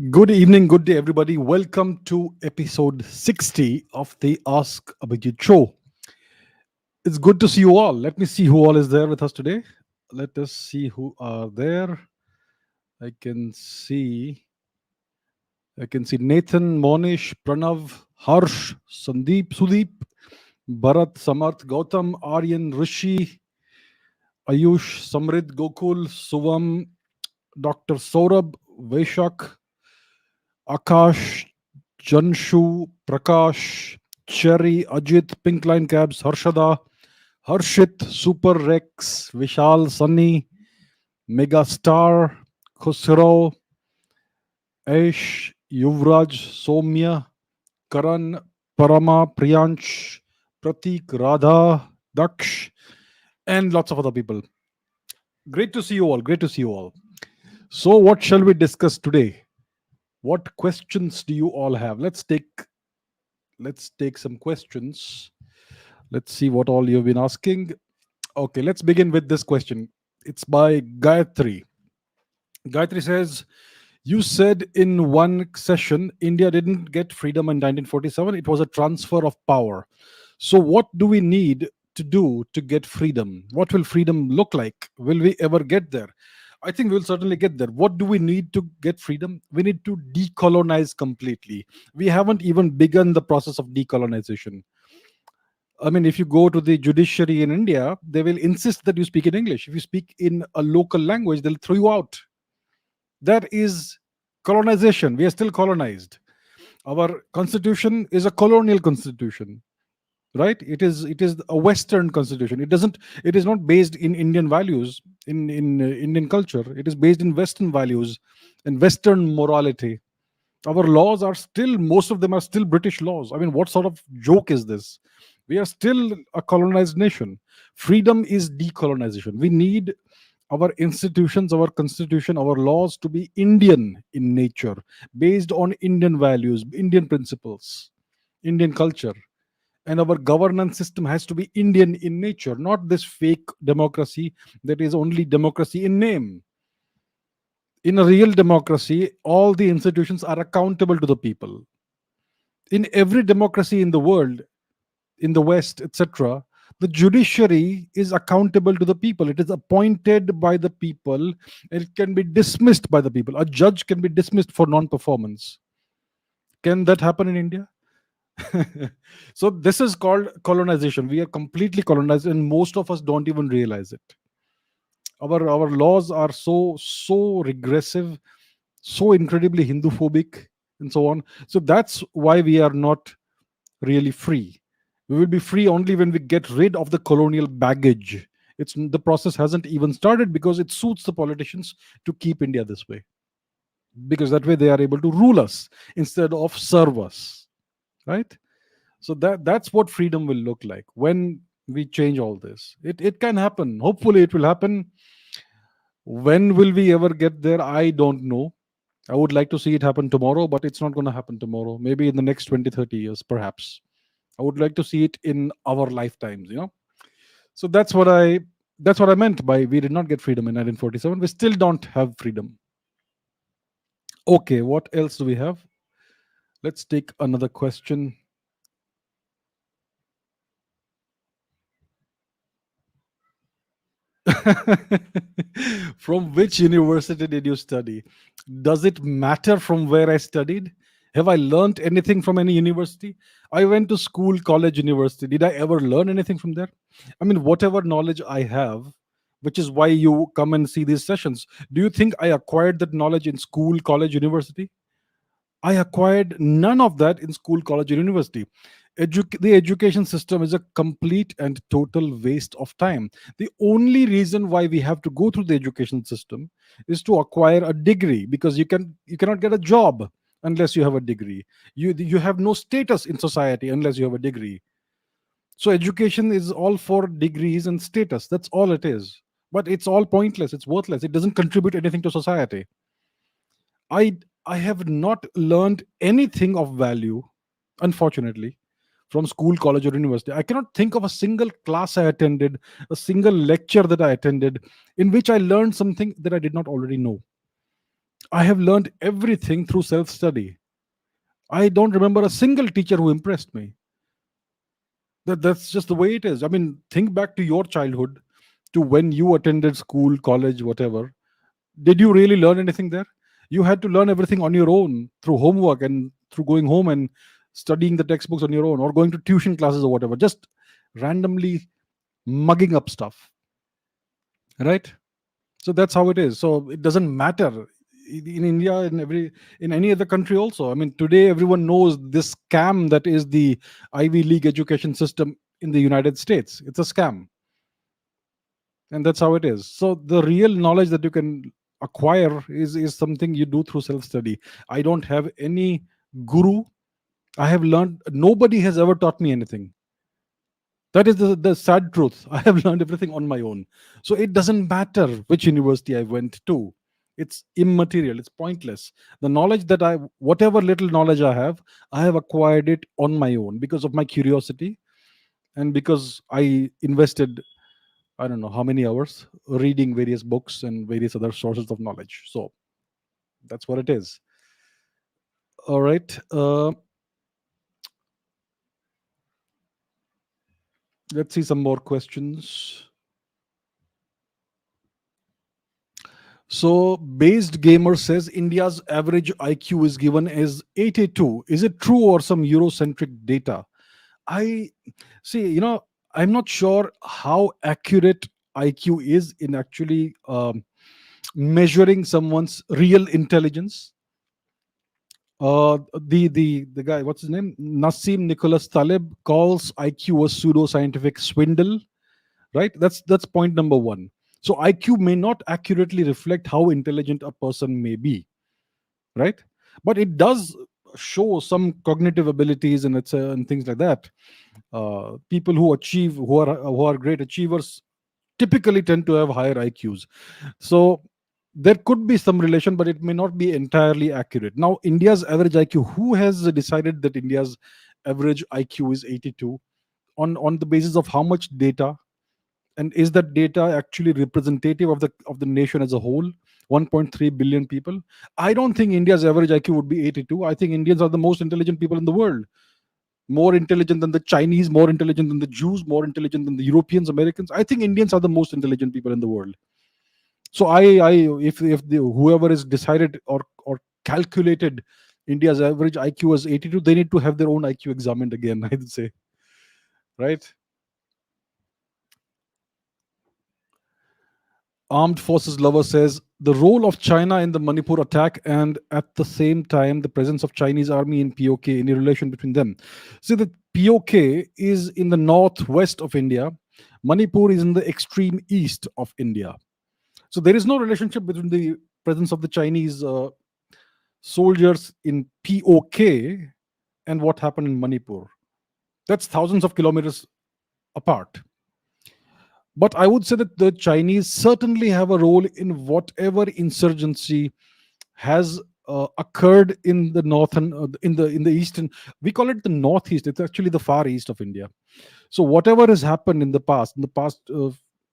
Good evening, good day, everybody. Welcome to episode 60 of the Ask Abhijit show. It's good to see you all. Let me see who all is there with us today. Let us see who are there. I can see Nathan, Monish, Pranav, Harsh, Sandeep, Sudeep, Bharat, Samarth, Gautam, Aryan, Rishi, Ayush, Samrid, Gokul, Suvam, Dr. Saurabh, Vaishak, Akash, Janshu, Prakash, Cherry, Ajit, Pink Line Cabs, Harshada, Harshit, Super Rex, Vishal, Sunny, Megastar, Khusro, Aish, Yuvraj, Somya, Karan, Parama, Priyansh, Pratik, Radha, Daksh, and lots of other people. Great to see you all. Great to see you all. So, what shall we discuss today? What questions do you all have? Let's take some questions. Let's see what all you've been asking. Okay, let's begin with this question. It's by Gayatri. Gayatri says, you said in one session India didn't get freedom in 1947. It was a transfer of power. So what do we need to do to get freedom? What will freedom look like? Will we ever get there? I think we'll certainly get there. What do we need to get freedom? We need to decolonize completely. We haven't even begun the process of decolonization. I mean, if you go to the judiciary in India, they will insist that you speak in English. If you speak in a local language, they'll throw you out. That is colonization. We are still colonized. Our constitution is a colonial constitution, right? It is a Western constitution. It is not based in Indian values, in Indian culture. It is based in Western values and Western morality. Our laws are still, most of them are still British laws. I mean, what sort of joke is this? We are still a colonized nation. Freedom is decolonization. We need our institutions, our constitution, our laws to be Indian in nature, based on Indian values, Indian principles, Indian culture. And our governance system has to be Indian in nature, not this fake democracy that is only democracy in name. In a real democracy, all the institutions are accountable to the people. In every democracy in the world, in the West, etc., the judiciary is accountable to the people. It is appointed by the people. It can be dismissed by the people. A judge can be dismissed for non-performance. Can that happen in India? So this is called colonization. We are completely colonized, and most of us don't even realize it. Our laws are so regressive, so incredibly Hindu-phobic, and so on. So that's why we are not really free. We will be free only when we get rid of the colonial baggage. The process hasn't even started because it suits the politicians to keep India this way. Because that way they are able to rule us instead of serve us. Right? So that's what freedom will look like when we change all this. It can happen. Hopefully it will happen. When will we ever get there? I don't know. I would like to see it happen tomorrow, but it's not going to happen tomorrow. Maybe in the next 20, 30 years, perhaps. I would like to see it in our lifetimes, So that's what I meant by we did not get freedom in 1947. We still don't have freedom. Okay, what else do we have? Let's take another question. From which university did you study? Does it matter from where I studied? Have I learned anything from any university? I went to school, college, university. Did I ever learn anything from there? I mean, whatever knowledge I have, which is why you come and see these sessions, do you think I acquired that knowledge in school, college, university? I acquired none of that in school, college, or university. The education system is a complete and total waste of time. The only reason why we have to go through the education system is to acquire a degree, because you cannot get a job unless you have a degree. You have no status in society unless you have a degree. So education is all for degrees and status. That's all it is. But it's all pointless. It's worthless. It doesn't contribute anything to society. I I have not learned anything of value, unfortunately, from school, college, or university. I cannot think of a single class I attended, a single lecture that I attended, in which I learned something that I did not already know. I have learned everything through self study. I don't remember a single teacher who impressed me. That's just the way it is. I mean, think back to your childhood, to when you attended school, college, whatever. Did you really learn anything there? You had to learn everything on your own through homework and through going home and studying the textbooks on your own, or going to tuition classes or whatever, just randomly mugging up stuff, right? So that's how it is. So it doesn't matter in India, in any other country also. I mean, today everyone knows this scam that is the Ivy League education system in the United States. It's a scam, and that's how it is. So the real knowledge that you can acquire is something you do through self study. I don't have any guru. I have learned, nobody has ever taught me anything. That is the sad truth. I have learned everything on my own. So it doesn't matter which university I went to. It's immaterial, it's pointless. The knowledge that whatever little knowledge I have acquired it on my own because of my curiosity, and because I invested, I don't know how many hours reading various books and various other sources of knowledge. So that's what it is. All right. Let's see some more questions. So, Based Gamer says India's average IQ is given as 82. Is it true or some Eurocentric data? I see, I'm not sure how accurate IQ is in actually measuring someone's real intelligence. The guy, what's his name? Nassim Nicholas Taleb calls IQ a pseudo-scientific swindle, right? That's point number one. So IQ may not accurately reflect how intelligent a person may be, right? But it does show some cognitive abilities and things like that. People who are great achievers typically tend to have higher IQs. So there could be some relation, but it may not be entirely accurate. Now, India's average IQ, who has decided that India's average IQ is 82? On the basis of how much data, and is that data actually representative of the nation as a whole? 1.3 billion people. I don't think India's average IQ would be 82. I think Indians are the most intelligent people in the world, more intelligent than the Chinese, more intelligent than the Jews, more intelligent than the Europeans, Americans. I think Indians are the most intelligent people in the world. So I if whoever is decided or calculated India's average IQ as 82, they need to have their own IQ examined again, I'd say, right? Armed Forces Lover says the role of China in the Manipur attack, and at the same time the presence of Chinese army in POK, any relation between them. See, the POK is in the northwest of India. Manipur is in the extreme east of India. So there is no relationship between the presence of the Chinese soldiers in POK and what happened in Manipur. That's thousands of kilometers apart. But I would say that the Chinese certainly have a role in whatever insurgency has occurred in the northern, in the eastern. We call it the northeast. It's actually the far east of India. So whatever has happened in the past,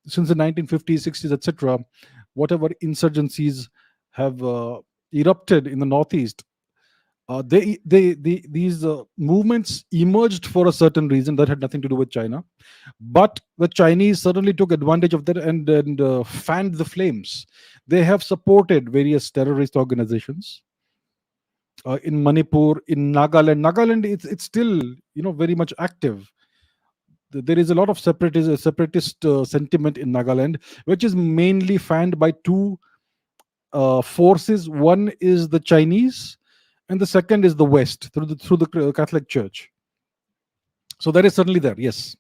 since the 1950s, 60s, etc., whatever insurgencies have erupted in the northeast, These movements emerged for a certain reason that had nothing to do with China, but the Chinese certainly took advantage of that and fanned the flames. They have supported various terrorist organizations in Manipur, in Nagaland. Nagaland, it's still very much active. There is a lot of separatist sentiment in Nagaland, which is mainly fanned by two forces. One is the Chinese, and the second is the West through the Catholic Church. So that is certainly there. Yes.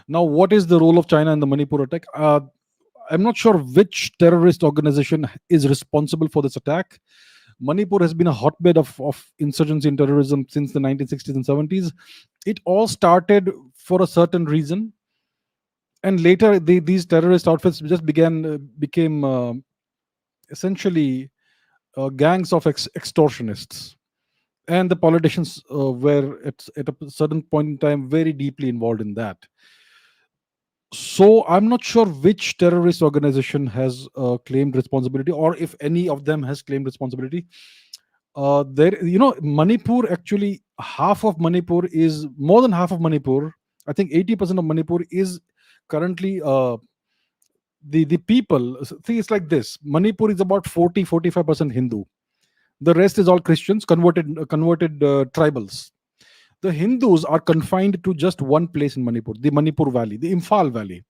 Now, what is the role of China in the Manipur attack? I'm not sure which terrorist organization is responsible for this attack. Manipur has been a hotbed of insurgency and terrorism since the 1960s and 70s. It all started for a certain reason, and later these terrorist outfits just became essentially gangs of extortionists, and the politicians were at a certain point in time very deeply involved in that. So I'm not sure which terrorist organization has claimed responsibility, or if any of them has claimed responsibility. Manipur, actually, half of Manipur is more than half of Manipur. I think 80% of Manipur is currently the people. See, it's like this: Manipur is about 40-45% Hindu. The rest is all Christians, converted tribals. The Hindus are confined to just one place in Manipur, the Manipur Valley, the Imphal Valley.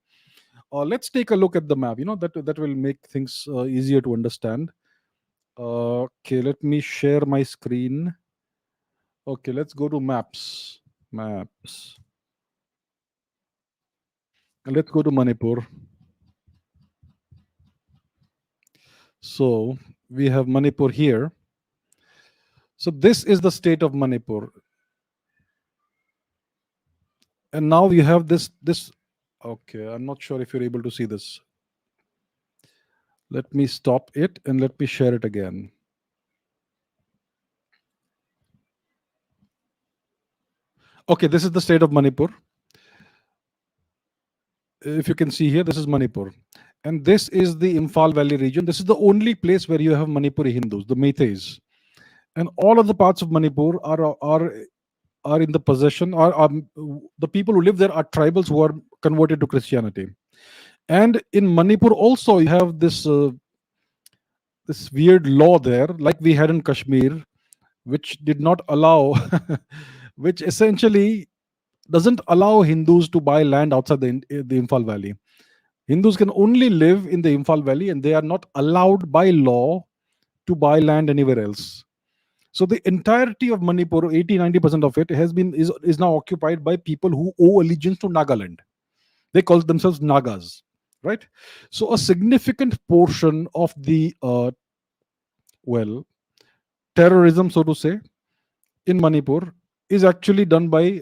Let's take a look at the map. That will make things easier to understand. Okay, let me share my screen. Okay, let's go to maps. Maps. And let's go to Manipur. So we have Manipur here. So this is the state of Manipur. And now you have this. Okay, I'm not sure if you're able to see this. Let me stop it and let me share it again. Okay, this is the state of Manipur. If you can see here, this is Manipur. And this is the Imphal Valley region. This is the only place where you have Manipuri Hindus, the Meiteis. And all of the parts of Manipur are in the possession, are the people who live there are tribals who are converted to Christianity. And in Manipur also you have this weird law there, like we had in Kashmir, which did not allow, which essentially doesn't allow Hindus to buy land outside the Imphal Valley. Hindus can only live in the Imphal Valley, and they are not allowed by law to buy land anywhere else. So the entirety of Manipur, 80-90% of it, is now occupied by people who owe allegiance to Nagaland. They call themselves Nagas, right? So a significant portion of the terrorism, so to say, in Manipur is actually done by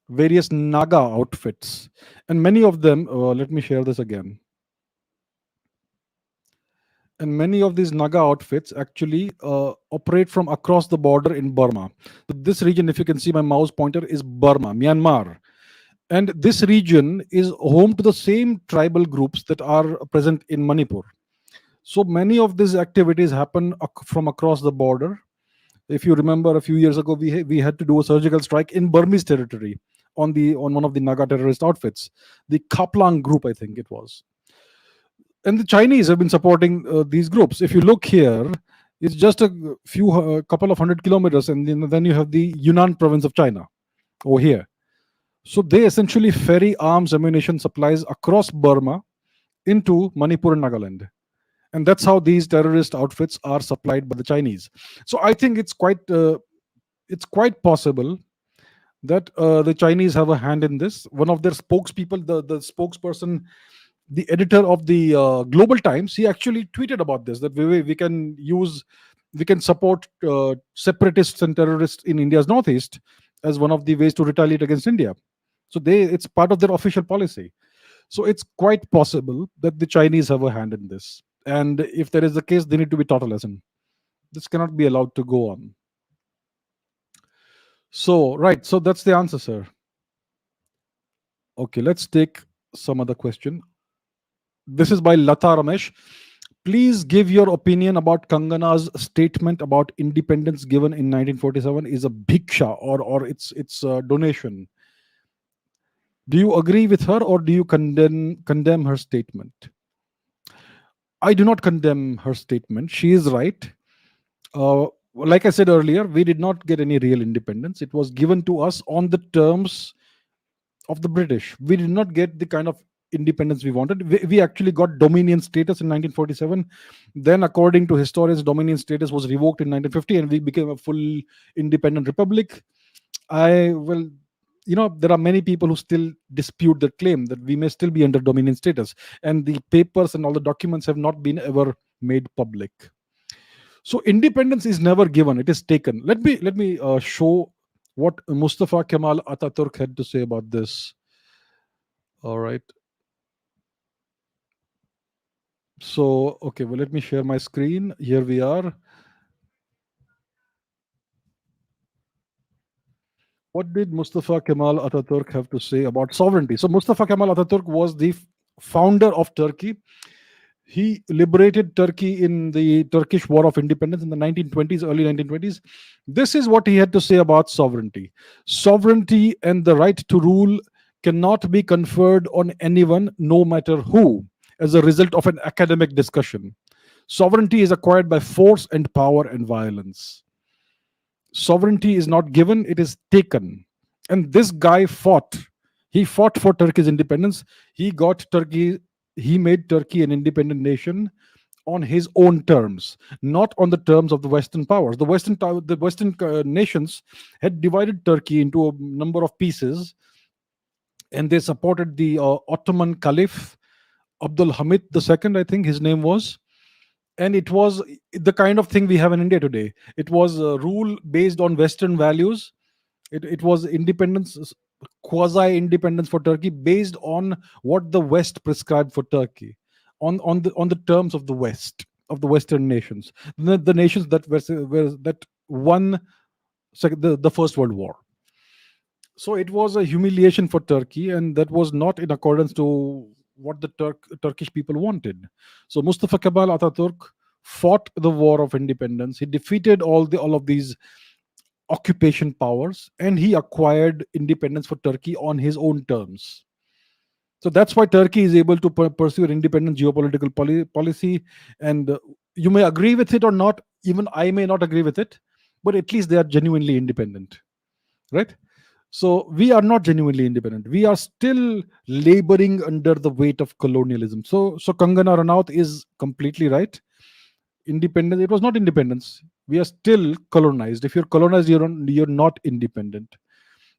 various Naga outfits, and many of them. Let me share this again. And many of these Naga outfits actually operate from across the border in Burma. So this region, if you can see my mouse pointer, is Burma, Myanmar. And this region is home to the same tribal groups that are present in Manipur. So many of these activities happen from across the border. If you remember, a few years ago, we had to do a surgical strike in Burmese territory on one of the Naga terrorist outfits, the Kaplang group, I think it was. And the Chinese have been supporting these groups. If you look here, it's just a couple of 100 kilometers, and then you have the Yunnan province of China over here. So they essentially ferry arms, ammunition supplies across Burma into Manipur and Nagaland. And that's how these terrorist outfits are supplied by the Chinese. So I think it's quite possible that the Chinese have a hand in this. One of their spokespeople, the spokesperson, the editor of the Global Times, he actually tweeted about this, that we can support separatists and terrorists in India's northeast as one of the ways to retaliate against India. So it's part of their official policy. So it's quite possible that the Chinese have a hand in this. And if there is the case, they need to be taught a lesson. This cannot be allowed to go on. So, right. So that's the answer, sir. Okay, let's take some other question. This is by Lata Ramesh. Please give your opinion about Kangana's statement about independence given in 1947 is a bhiksha, or it's a donation. Do you agree with her, or do you condemn her statement? I do not condemn her statement. She is right. Like I said earlier, we did not get any real independence. It was given to us on the terms of the British. We did not get the kind of independence we wanted. We actually got dominion status in 1947. Then, according to historians, dominion status was revoked in 1950, and we became a full independent republic. I will, there are many people who still dispute the claim that we may still be under dominion status, and the papers and all the documents have not been ever made public. So independence is never given; it is taken. Let me show what Mustafa Kemal Ataturk had to say about this. All right. So, okay, well, let me share my screen. Here we are. What did Mustafa Kemal Ataturk have to say about sovereignty? So, Mustafa Kemal Ataturk was the founder of Turkey. He liberated Turkey in the Turkish War of Independence in the 1920s, early 1920s. This is what he had to say about sovereignty. Sovereignty and the right to rule cannot be conferred on anyone, no matter who, as a result of an academic discussion. Sovereignty is acquired by force and power and violence. Sovereignty is not given, it is taken. And this guy fought. He fought for Turkey's independence. He made Turkey an independent nation on his own terms, not on the terms of the Western powers. The Western nations had divided Turkey into a number of pieces, and they supported the Ottoman Caliph Abdul Hamid II, I think his name was. And it was the kind of thing we have in India today. It was a rule based on Western values. It was independence, quasi independence for Turkey, based on what the West prescribed for Turkey, on the terms of the West, of the Western nations, the nations that won the First World War. So it was a humiliation for Turkey, and that was not in accordance to what the Turkish people wanted. So Mustafa Kemal Ataturk fought the war of independence. He defeated all of these occupation powers, and he acquired independence for Turkey on his own terms. So that's why Turkey is able to pursue an independent geopolitical policy. And you may agree with it or not. Even I may not agree with it, but at least they are genuinely independent, right? So we are not genuinely independent. We are still laboring under the weight of colonialism. So Kangana Ranaut is completely right. Independence, it was not independence. We are still colonized. If you're colonized, you're not independent.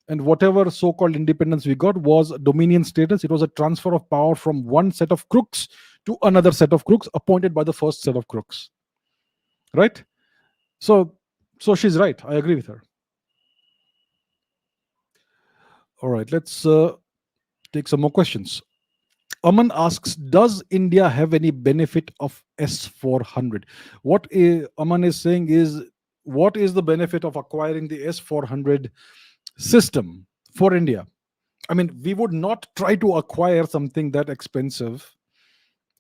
And whatever so-called independence we got was dominion status. It was a transfer of power from one set of crooks to another set of crooks appointed by the first set of crooks, right? So she's right. I agree with her. All right, let's take some more questions. Aman asks, does India have any benefit of S400? What Aman is saying is, what is the benefit of acquiring the S400 system for India? I mean, we would not try to acquire something that expensive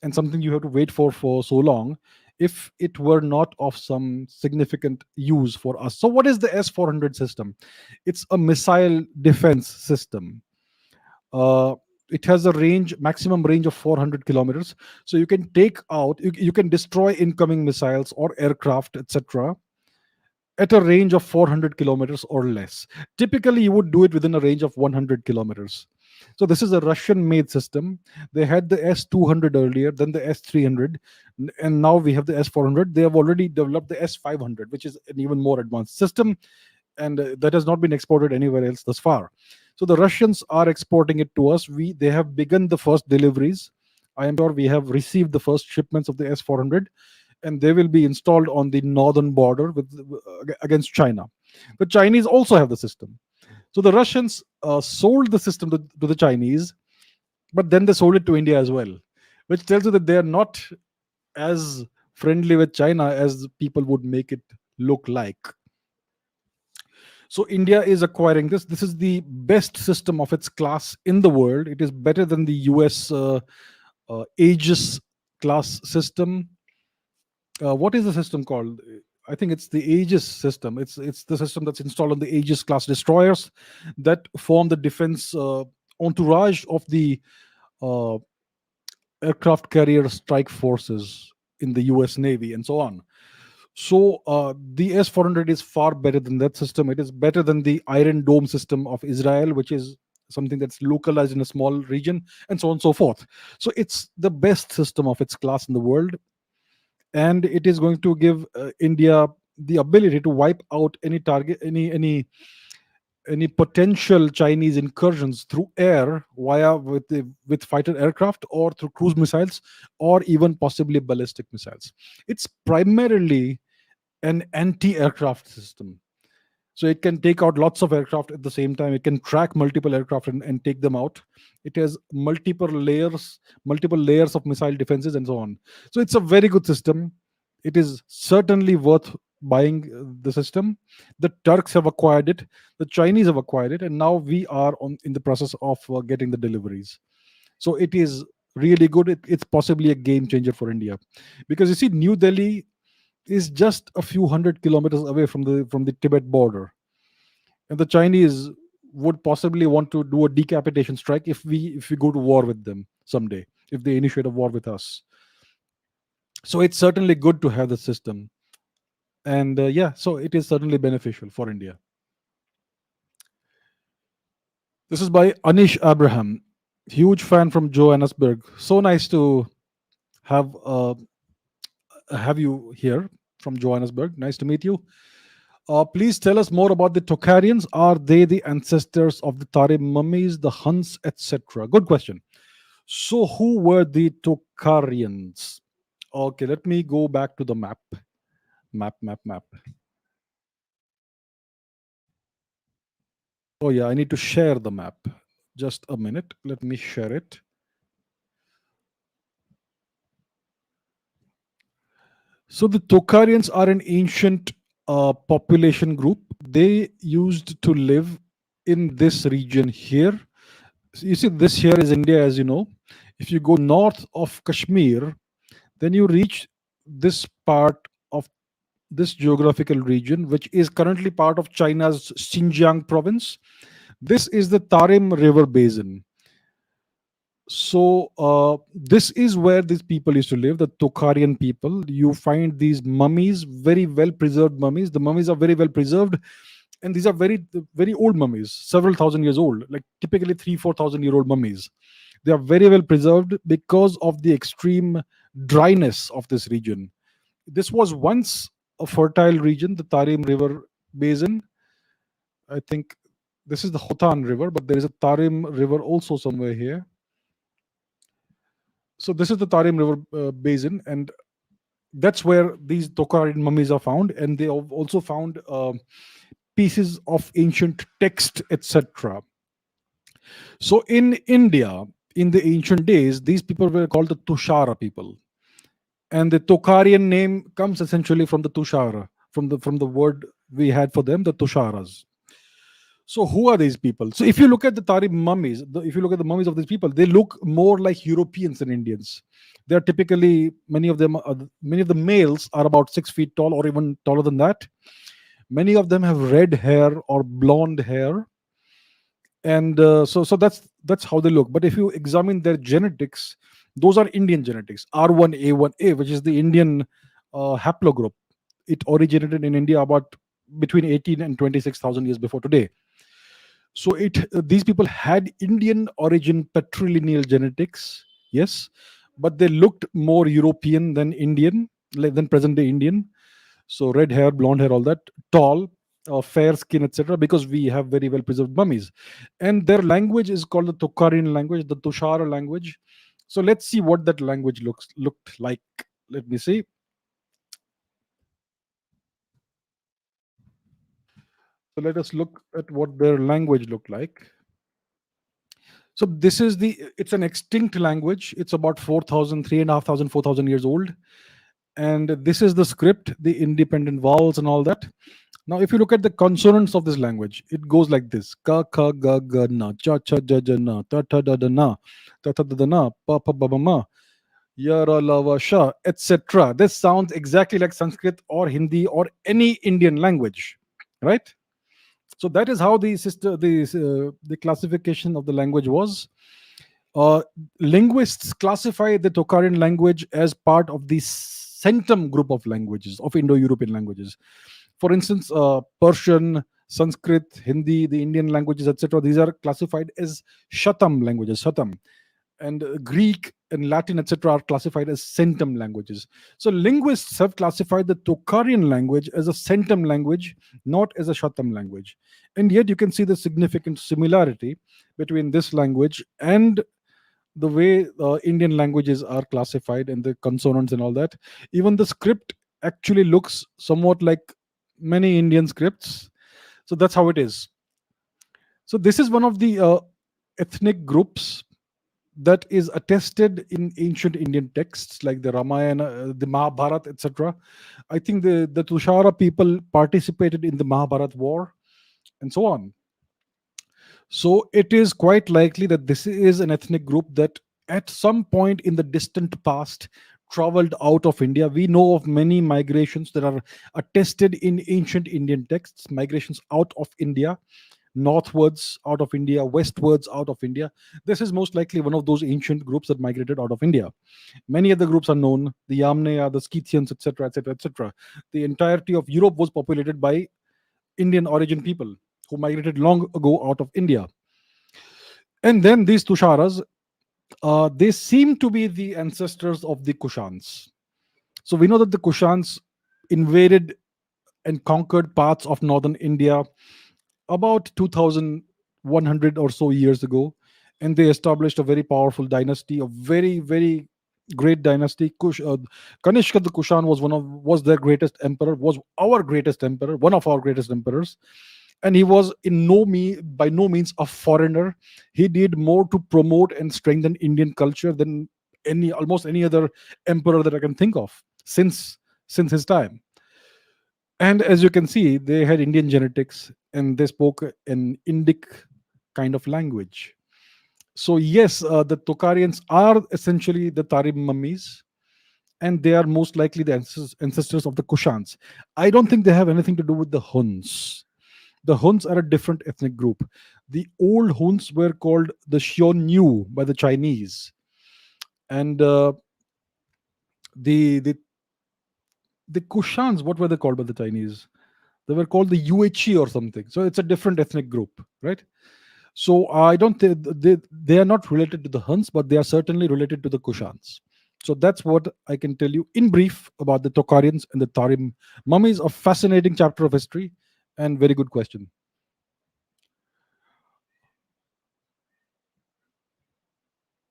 and something you have to wait for so long if it were not of some significant use for us. So what is the S400 system? It's a missile defense system. It has a maximum range of 400 kilometers. So you can you can destroy incoming missiles or aircraft, etc., at a range of 400 kilometers or less. Typically, you would do it within a range of 100 kilometers. So this is a Russian-made system. They had the S200 earlier, then the S300, and now we have the S400. They have already developed the S500, which is an even more advanced system, and that has not been exported anywhere else thus far. So the Russians are exporting it to us. They have begun the first deliveries. I am sure we have received the first shipments of the S400, and they will be installed on the northern border against China. The Chinese also have the system. So the Russians sold the system to the Chinese, but then they sold it to India as well, which tells you that they are not as friendly with China as people would make it look like. So India is acquiring this. This is the best system of its class in the world. It is better than the US Aegis class system. what is the system called? I think it's the Aegis system. It's the system that's installed on the Aegis class destroyers that form the defense entourage of the uh, aircraft carrier strike forces in the US Navy and so on. So the S-400 is far better than that system. It is better than the Iron Dome system of Israel, which is something that's localized in a small region, and so on and so forth. So it's the best system of its class in the world, and it is going to give India the ability to wipe out any target, any potential Chinese incursions through air via with fighter aircraft or through cruise missiles or even possibly ballistic missiles. It's primarily an anti-aircraft system, so it can take out lots of aircraft at the same time. It can track multiple aircraft and take them out. It has multiple layers of missile defenses and so on. So it's a very good system. It is certainly worth buying the system. The Turks have acquired it, the Chinese have acquired it, and now we are in the process of getting the deliveries. So it is really good. It's possibly a game changer for India, because you see, New Delhi is just a few hundred kilometers away from the Tibet border, and the Chinese would possibly want to do a decapitation strike if we go to war with them someday, if they initiate a war with us. So it's certainly good to have the system, and yeah, so it is certainly beneficial for India. This is by Anish Abraham, huge fan from Johannesburg. So nice to have have you here from Johannesburg. Nice to meet you. Please tell us more about the Tocharians. Are they the ancestors of the Tarium mummies, the Huns, etc.? Good question. So, who were the Tocharians? Okay, let me go back to the map. Map. Oh, yeah, I need to share the map. Just a minute. Let me share it. So, the Tocharians are an ancient population group. They used to live in this region here. So you see, this here is India, as you know. If you go north of Kashmir, then you reach this part of this geographical region, which is currently part of China's Xinjiang province. This is the Tarim River Basin. So this is where these people used to live, the Tocharian people. You find these mummies, very well preserved mummies. The mummies are very well preserved, and these are very old mummies, several thousand years old, like typically 3,000-4,000 year old mummies. They are very well preserved because of the extreme dryness of this region. This was once a fertile region, the Tarim River Basin. I think this is the Hotan River, but there is a Tarim River also somewhere here. So this is the Tarim River Basin, and that's where these Tocharian mummies are found, and they have also found pieces of ancient text, etc. So in India, in the ancient days, these people were called the Tushara people, and the Tocharian name comes essentially from the Tushara, from the word we had for them, the Tusharas. So who are these people? So if you look at the Tarim mummies, if you look at the mummies of these people, they look more like Europeans than Indians. They are typically, many of the males are about 6 feet tall or even taller than that. Many of them have red hair or blonde hair, and so that's how they look. But if you examine their genetics, those are Indian genetics, R1A1A, which is the Indian haplogroup. It originated in India about between 18 and 26,000 years before today. So these people had Indian origin patrilineal genetics, yes, but they looked more European than Indian, than present day Indian. So red hair, blonde hair, all that, tall, fair skin, etc. Because we have very well preserved mummies, and their language is called the Tocharian language, the Tushara language. So let's see what that language looked like. Let me see. So let us look at what their language looked like. So this is it's an extinct language. It's about 4,000, 3,500, 4,000 years old. And this is the script, the independent vowels and all that. Now, if you look at the consonants of this language, it goes like this: ka, ka, ga, ga, na, cha, cha, ja, ja, na, ta, ta, da, da, na, ta, ta, da, da, na, pa, pa, ba, ba, ma. Yara Lava Shah, etc. This sounds exactly like Sanskrit or Hindi or any Indian language, right? So that is how the classification of the language was. Uh, Linguists classify the Tocharian language as part of the centum group of languages, of Indo-European languages. For instance, Persian, Sanskrit, Hindi, the Indian languages, etc. These are classified as Shatam languages, Shatam, and Greek and Latin, etc., are classified as centum languages. So linguists have classified the Tocharian language as a centum language, not as a Shatam language. And yet you can see the significant similarity between this language and the way Indian languages are classified and the consonants and all that. Even the script actually looks somewhat like many Indian scripts. So that's how it is. So this is one of the ethnic groups that is attested in ancient Indian texts like the Ramayana, the Mahabharata, etc. I think the Tushara people participated in the Mahabharata war and so on. So it is quite likely that this is an ethnic group that at some point in the distant past traveled out of India. We know of many migrations that are attested in ancient Indian texts, migrations out of India, northwards out of India, westwards out of India. This is most likely one of those ancient groups that migrated out of India. Many other groups are known, the Yamnaya, the Scythians, etc., etc., etc. The entirety of Europe was populated by Indian origin people who migrated long ago out of India. And then these Tusharas, they seem to be the ancestors of the Kushans. So we know that the Kushans invaded and conquered parts of northern India about 2100 or so years ago, and they established a very powerful dynasty, a very, very great dynasty. Kanishka the Kushan was their greatest emperor, was our greatest emperor, one of our greatest emperors, and he was by no means a foreigner. He did more to promote and strengthen Indian culture than almost any other emperor that I can think of since his time. And as you can see, they had Indian genetics and they spoke an Indic kind of language. So yes, the Tocharians are essentially the Tarium mummies, and they are most likely the ancestors of the Kushans. I don't think they have anything to do with the Huns. The Huns are a different ethnic group. The old Huns were called the Xiongnu by the Chinese, and the the Kushans, what were they called by the Chinese? They were called the Yuechi or something. So it's a different ethnic group, right? So I don't think they are not related to the Huns, but they are certainly related to the Kushans. So that's what I can tell you in brief about the Tocharians and the Tarim mummies. A fascinating chapter of history and very good question.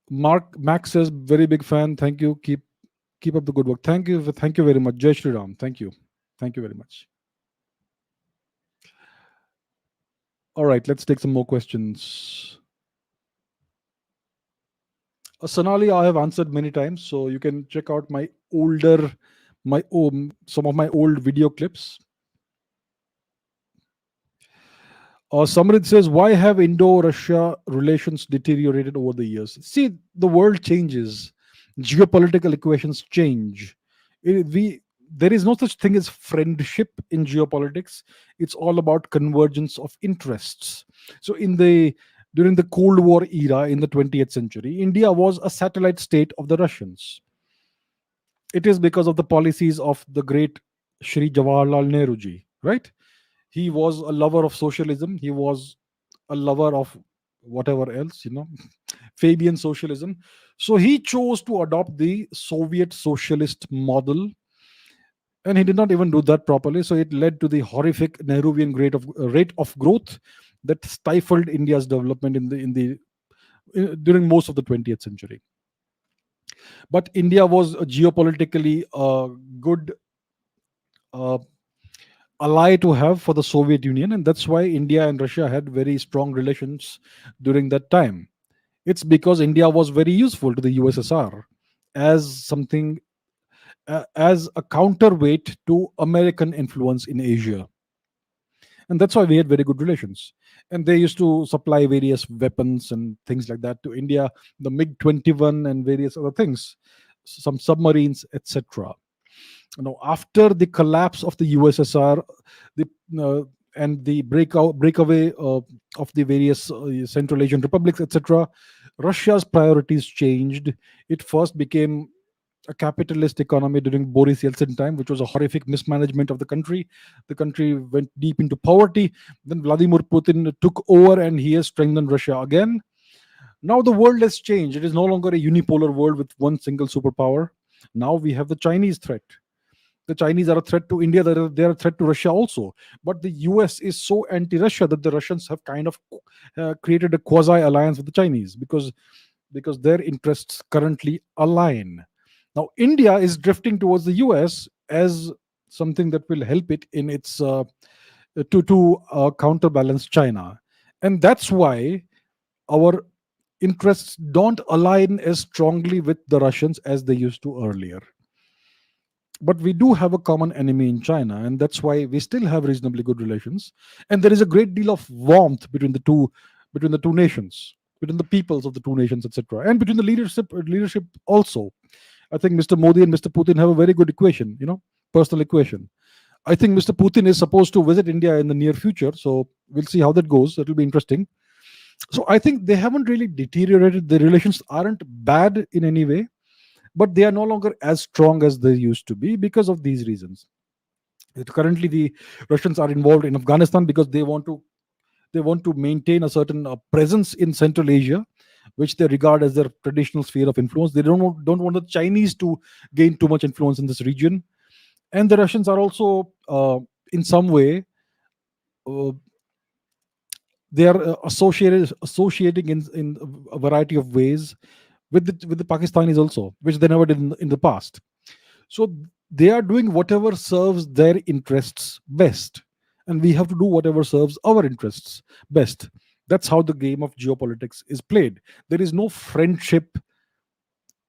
Mark Max says very big fan. Thank you. Keep up the good work. Thank you very much. Jai Shri Ram. Thank you very much. All right, let's take some more questions. Sonali, I have answered many times, so you can check out some of my old video clips. Samrit says, why have Indo-Russia relations deteriorated over the years? See, the world changes, geopolitical equations change. There is no such thing as friendship in geopolitics. It's all about convergence of interests. So, during the Cold War era in the 20th century, India was a satellite state of the Russians. It is because of the policies of the great Shri Jawaharlal Nehru ji, right? He was a lover of socialism. He was a lover of whatever else, Fabian socialism. So he chose to adopt the Soviet socialist model, and he did not even do that properly. So it led to the horrific Nehruvian rate of growth that stifled India's development during most of the 20th century. But India was a geopolitically good uh, ally to have for the Soviet Union, and that's why India and Russia had very strong relations during that time. It's because India was very useful to the USSR as something as a counterweight to American influence in Asia, and that's why we had very good relations. And they used to supply various weapons and things like that to India, the MiG 21 and various other things. some submarines, etc. Now, after the collapse of the USSR, the and the breakaway of the various Central Asian republics, etc., Russia's priorities changed. It first became a capitalist economy during Boris Yeltsin time, which was a horrific mismanagement of the country. The country went deep into poverty. Then Vladimir Putin took over, and he has strengthened Russia again. Now the world has changed. It is no longer a unipolar world with one single superpower. Now we have the Chinese threat. The Chinese are a threat to India. They're a threat to Russia also. But the US is so anti-Russia that the Russians have kind of created a quasi-alliance with the Chinese because their interests currently align. Now India is drifting towards the US as something that will help it in its to counterbalance China, and that's why our interests don't align as strongly with the Russians as they used to earlier. But we do have a common enemy in China, and that's why we still have reasonably good relations. And there is a great deal of warmth between the two nations, between the peoples of the two nations, etc., and between the leadership also. I think Mr. Modi and Mr. Putin have a very good equation, personal equation. I think Mr. Putin is supposed to visit India in the near future, so we'll see how that goes. That will be interesting. So I think they haven't really deteriorated. The relations aren't bad in any way, but they are no longer as strong as they used to be because of these reasons. Currently, the Russians are involved in Afghanistan because they want to maintain a certain presence in Central Asia, which they regard as their traditional sphere of influence. They don't want the Chinese to gain too much influence in this region, and the Russians are also, in some way, uh, they are associating in a variety of ways with the Pakistanis also, which they never did in the past. So they are doing whatever serves their interests best, and we have to do whatever serves our interests best. That's how the game of geopolitics is played. There is no friendship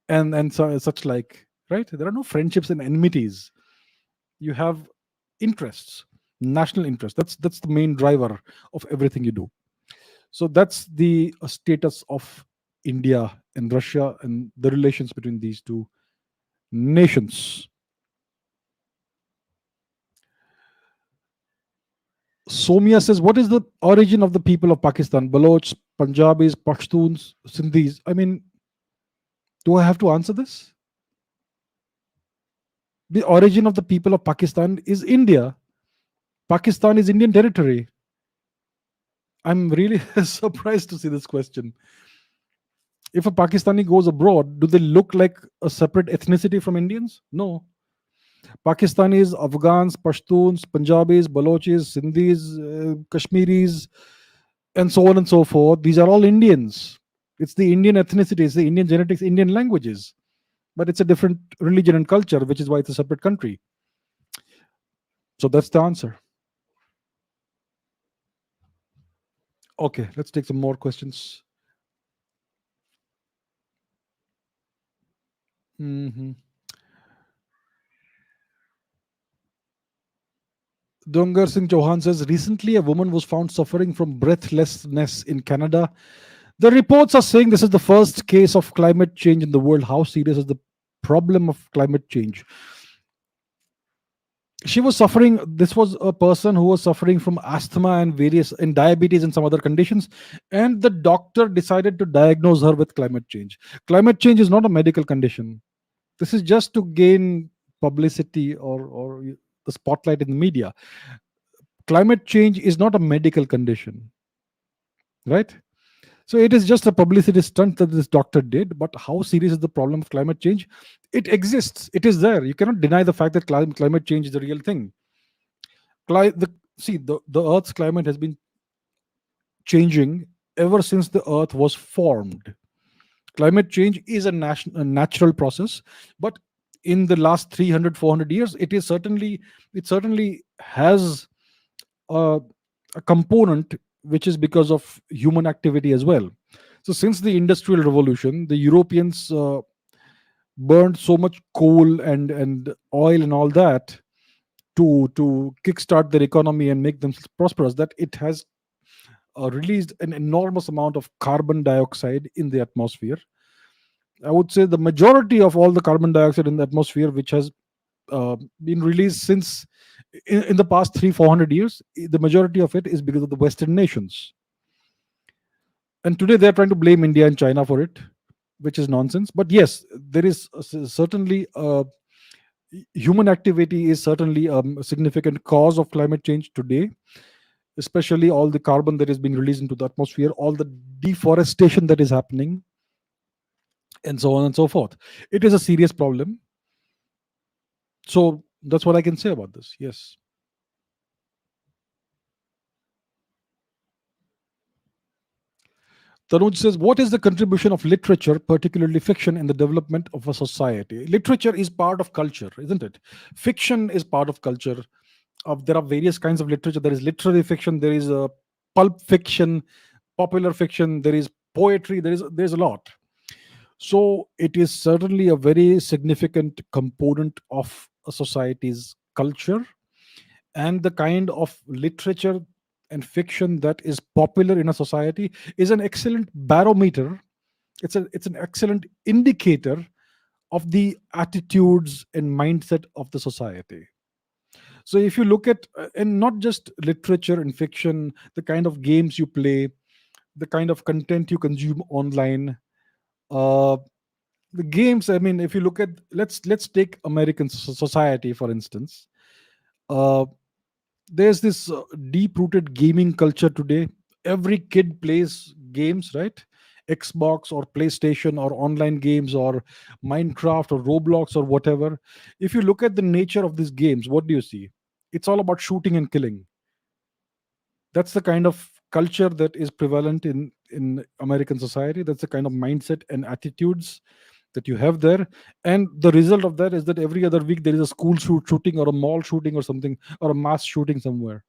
and such like, right? There are no friendships and enmities. You have interests, national interest. That's the main driver of everything you do. So that's the status of India and Russia and the relations between these two nations. Somia says, what is the origin of the people of Pakistan? Baloch, Punjabis, Pashtuns, Sindhis. I mean, do I have to answer this? The origin of the people of Pakistan is India. Pakistan is Indian territory. I'm really surprised to see this question. If a Pakistani goes abroad, do they look like a separate ethnicity from Indians? No. Pakistanis, Afghans, Pashtuns, Punjabis, Balochis, Sindhis, Kashmiris, and so on and so forth. These are all Indians. It's the Indian ethnicity, it's the Indian genetics, Indian languages. But it's a different religion and culture, which is why it's a separate country. So that's the answer. Okay, let's take some more questions. Mm-hmm. Dongar Singh Chauhan says, recently a woman was found suffering from breathlessness in Canada. The reports are saying this is the first case of climate change in the world. How serious is the problem of climate change? She was suffering, this was a person who was suffering from asthma and diabetes and some other conditions, and the doctor decided to diagnose her with climate change. Climate change is not a medical condition. This is just to gain publicity or the spotlight in the media. Climate change is not a medical condition, right? So it is just a publicity stunt that this doctor did. But how serious is the problem of climate change? It exists. It is there. You cannot deny the fact that climate change is a real thing. The Earth's climate has been changing ever since the Earth was formed. Climate change is a natural process, but in the last 300, 400 years, it certainly has a component which is because of human activity as well. So since the Industrial Revolution, the Europeans burned so much coal and oil and all that to kickstart their economy and make themselves prosperous, that it has released an enormous amount of carbon dioxide in the atmosphere. I would say the majority of all the carbon dioxide in the atmosphere, which has been released since in the past 300-400 years, the majority of it is because of the Western nations. And today they are trying to blame India and China for it, which is nonsense. But yes, there is certainly human activity is certainly a significant cause of climate change today, especially all the carbon that is being released into the atmosphere, all the deforestation that is happening, and so on and so forth. It is a serious problem. So that's what I can say about this. Yes. Tanuj says, what is the contribution of literature, particularly fiction, in the development of a society? Literature is part of culture, isn't it? Fiction is part of culture. There are various kinds of literature. There is literary fiction, there is pulp fiction, popular fiction, there is poetry, there's a lot. So it is certainly a very significant component of a society's culture, and the kind of literature and fiction that is popular in a society is an excellent barometer. It's an excellent indicator of the attitudes and mindset of the society. So if you look at and not just literature and fiction, the kind of games you play, the kind of content you consume online, uh, the games, I mean, if you look at, let's take American society for instance. uh, there's this deep rooted gaming culture today. Every kid plays games, right? Xbox or PlayStation or online games or Minecraft or Roblox or whatever. If you look at the nature of these games, what do you see? It's all about shooting and killing. That's the kind of culture that is prevalent in American society. That's the kind of mindset and attitudes that you have there. And the result of that is that every other week there is a school shooting or a mall shooting or something, or a mass shooting somewhere.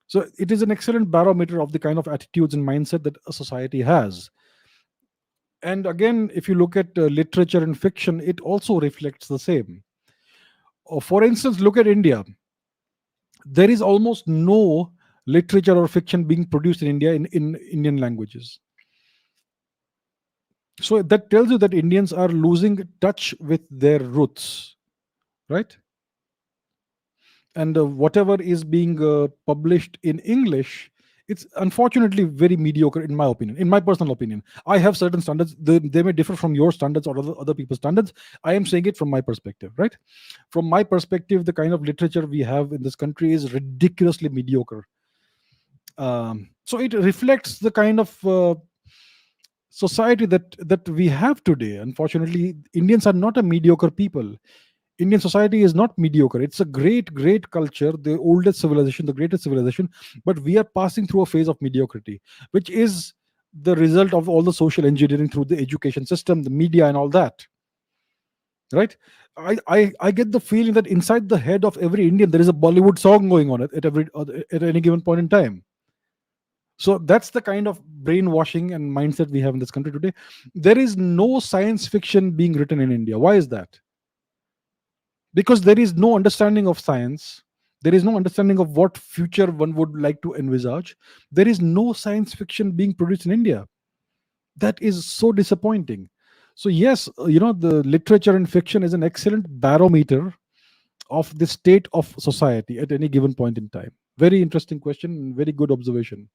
So it is an excellent barometer of the kind of attitudes and mindset that a society has. And again, if you look at literature and fiction, it also reflects the same. For instance, look at India. There is almost no literature or fiction being produced in India in Indian languages. So that tells you that Indians are losing touch with their roots, right? And whatever is being published in English, it's unfortunately very mediocre in my opinion, in my personal opinion. I have certain standards. They may differ from your standards or other people's standards. I am saying it from my perspective, right? From my perspective, the kind of literature we have in this country is ridiculously mediocre. So it reflects the kind of society that we have today. Unfortunately, Indians are not a mediocre people. Indian society is not mediocre. It's a great culture, the oldest civilization, the greatest civilization. But we are passing through a phase of mediocrity, which is the result of all the social engineering through the education system, the media, and all that. Right? I get the feeling that inside the head of every Indian there is a Bollywood song going on at any given point in time. So that's the kind of brainwashing and mindset we have in this country today. There is no science fiction being written in India. Why is that? Because there is no understanding of science. There is no understanding of what future one would like to envisage. There is no science fiction being produced in India. That is so disappointing. So yes, the literature and fiction is an excellent barometer of the state of society at any given point in time. Very interesting question, very good observation.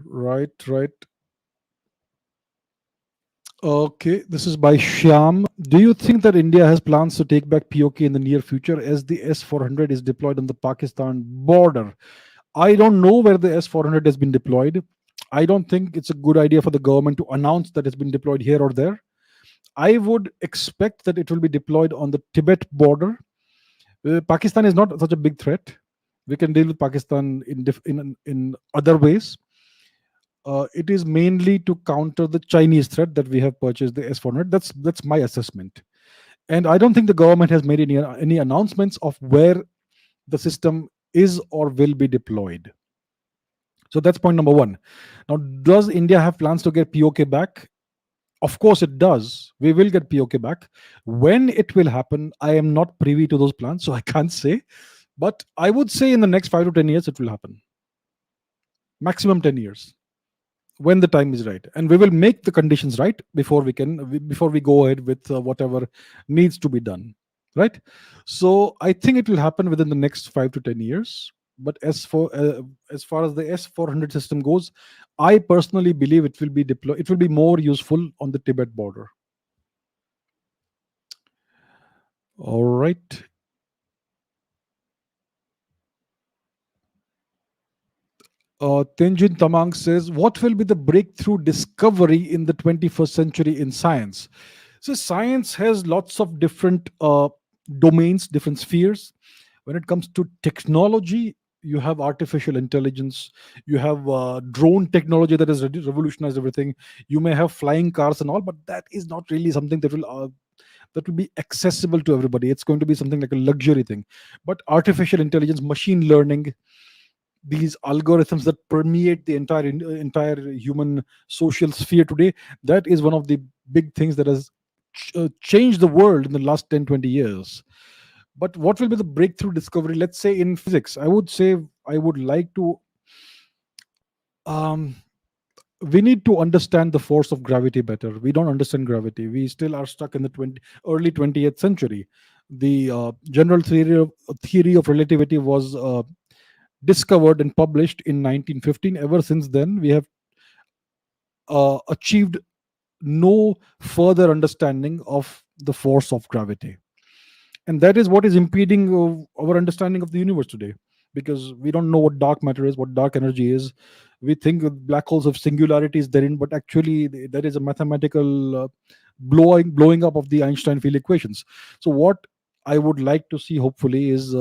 Right. Okay, this is by Shyam. Do you think that India has plans to take back POK in the near future as the S-400 is deployed on the Pakistan border? I don't know where the S-400 has been deployed. I don't think it's a good idea for the government to announce that it's been deployed here or there. I would expect that it will be deployed on the Tibet border. Pakistan is not such a big threat. We can deal with Pakistan in other ways. It is mainly to counter the Chinese threat that we have purchased the S-400. That's my assessment, and I don't think the government has made any announcements of where the system is or will be deployed. So that's point number one. Now, does India have plans to get POK back? Of course, it does. We will get POK back. When it will happen, I am not privy to those plans, so I can't say. But I would say in the next 5 to 10 years, it will happen. Maximum 10 years. when the time is right, and we will make the conditions right before we go ahead with whatever needs to be done, right? So I think it will happen within the next 5 to 10 years. But as far as the S400 system goes, I personally believe it will be more useful on the Tibet border. All right. Tenjin Tamang says, what will be the breakthrough discovery in the 21st century in science? So, science has lots of different domains, different spheres. When it comes to technology, you have artificial intelligence, you have drone technology that has revolutionized everything. You may have flying cars and all, but that is not really something that will be accessible to everybody. It's going to be something like a luxury thing. But artificial intelligence, machine learning, these algorithms that permeate the entire human social sphere today, that is one of the big things that has changed the world in the last 10, 20 years. But what will be the breakthrough discovery? Let's say in physics, I would say I would like to um, we need to understand the force of gravity better. We don't understand gravity. We still are stuck in the early 20th century. The general theory of relativity was discovered and published in 1915. Ever since then, we have achieved no further understanding of the force of gravity. And that is what is impeding our understanding of the universe today, because we don't know what dark matter is, what dark energy is. We think black holes have singularities therein, but actually there is a mathematical blowing up of the Einstein field equations. So what I would like to see, hopefully, is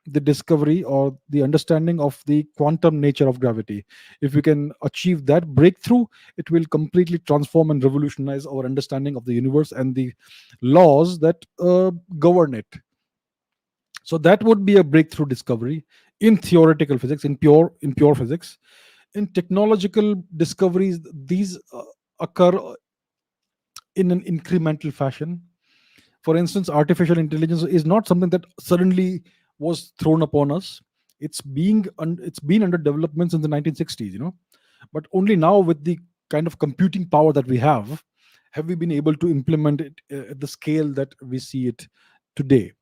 the discovery or the understanding of the quantum nature of gravity. If we can achieve that breakthrough, it will completely transform and revolutionize our understanding of the universe and the laws that govern it. So that would be a breakthrough discovery in theoretical physics, in pure physics. In technological discoveries, these occur in an incremental fashion. For instance, artificial intelligence is not something that suddenly was thrown upon us. It's been under development since the 1960s, but only now, with the kind of computing power that we have we been able to implement it at the scale that we see it today.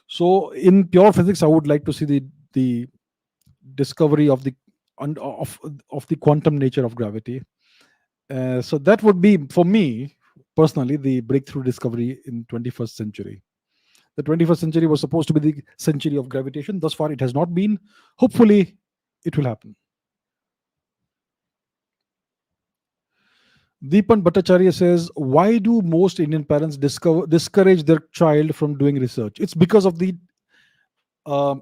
So in pure physics, I would like to see the discovery of the quantum nature of gravity. So that would be, for me personally, the breakthrough discovery in 21st century. The 21st century was supposed to be the century of gravitation. Thus far, it has not been. Hopefully, it will happen. Deepan Bhattacharya says, why do most Indian parents discourage their child from doing research? It's because of the uh,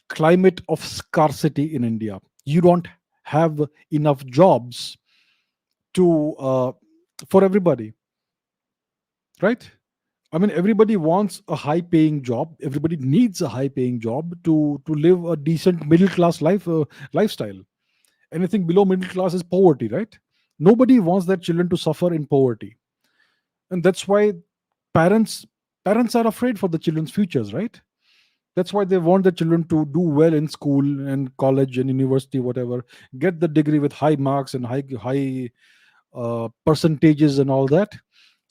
climate of scarcity in India. You don't have enough jobs to for everybody, right? I mean, everybody wants a high-paying job. Everybody needs a high-paying job to live a decent middle-class lifestyle. Anything below middle class is poverty, right? Nobody wants their children to suffer in poverty, and that's why parents parents are afraid for the children's futures, right? That's why they want their children to do well in school and college and university, whatever, get the degree with high marks and high percentages and all that,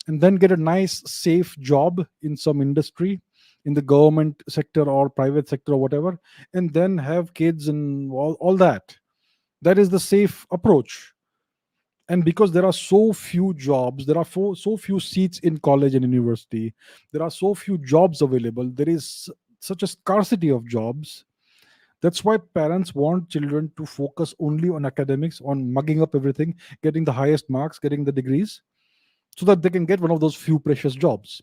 and then get a nice safe job in some industry, in the government sector or private sector or whatever, and then have kids and all that. That is the safe approach. And because there are so few jobs, there are so few seats in college and university, there are so few jobs available, there is such a scarcity of jobs. That's why parents want children to focus only on academics, on mugging up everything, getting the highest marks, getting the degrees, so that they can get one of those few precious jobs.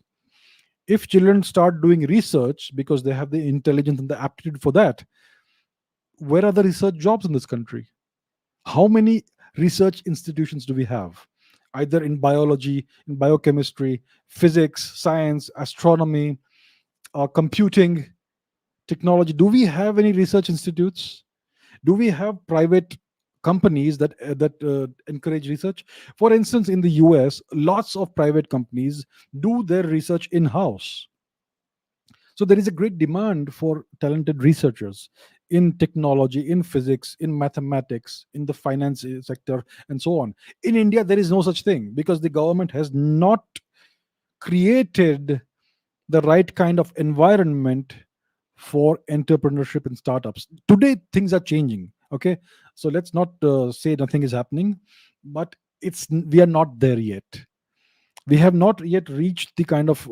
If children start doing research because they have the intelligence and the aptitude for that, where are the research jobs in this country? How many research institutions do we have, either in biology, in biochemistry, physics, science, astronomy, computing, technology? Do we have any research institutes? Do we have private companies that encourage research? For instance, in the US, lots of private companies do their research in house. So there is a great demand for talented researchers. in technology, in physics, in mathematics, in the finance sector, and so on. In India, there is no such thing because the government has not created the right kind of environment for entrepreneurship and startups. Today, things are changing. Okay, so let's not say nothing is happening, but we are not there yet. We have not yet reached the kind of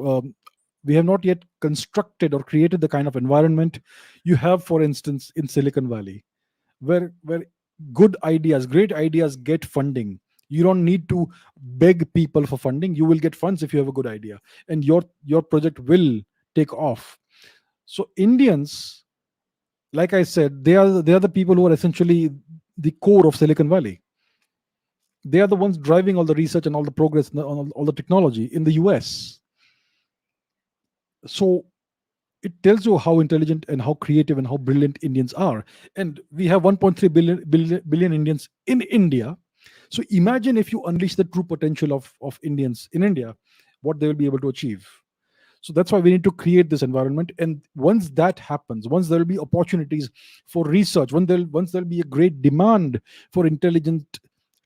we have not yet constructed or created the kind of environment you have, for instance, in Silicon Valley, where good ideas, great ideas get funding. You don't need to beg people for funding. You will get funds if you have a good idea, and your project will take off. So Indians, like I said, they are the people who are essentially the core of Silicon Valley. They are the ones driving all the research and all the progress and all the technology in the US. So it tells you how intelligent and how creative and how brilliant Indians are. And we have 1.3 billion Indians in India. So imagine if you unleash the true potential of Indians in India, what they will be able to achieve. So that's why we need to create this environment. And once that happens, once there will be opportunities for research, once there'll be a great demand for intelligent,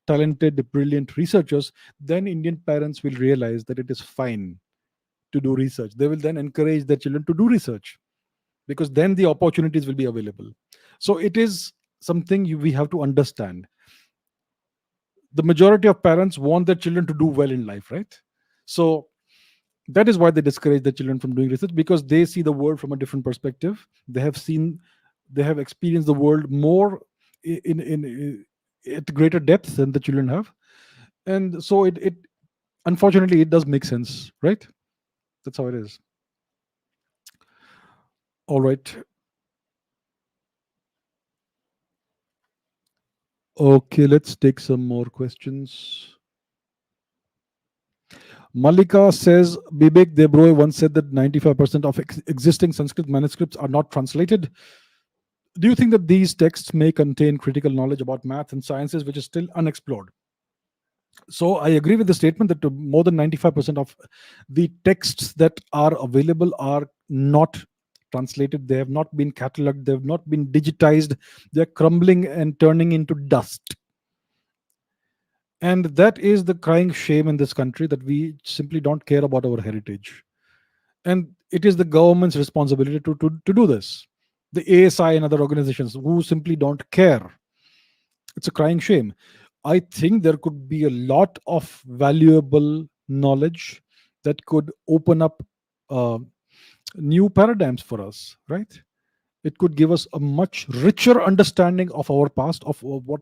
talented, brilliant researchers, then Indian parents will realize that it is fine to do research. They will then encourage their children to do research because then the opportunities will be available. So it is something we have to understand. The majority of parents want their children to do well in life, right? So that is why they discourage their children from doing research, because they see the world from a different perspective. They have experienced the world more in at greater depth than the children have, and so it unfortunately it does make sense, right? That's how it is. All right. Okay, let's take some more questions. Malika says, Bibek Debroy once said that 95% of existing Sanskrit manuscripts are not translated. Do you think that these texts may contain critical knowledge about math and sciences which is still unexplored? So I agree with the statement that more than 95% of the texts that are available are not translated. They have not been cataloged. They have not been digitized. They're crumbling and turning into dust. And that is the crying shame in this country, that we simply don't care about our heritage. And it is the government's responsibility to do this. The ASI and other organizations who simply don't care. It's a crying shame. I think there could be a lot of valuable knowledge that could open up uh, new paradigms for us, right? It could give us a much richer understanding of our past, of what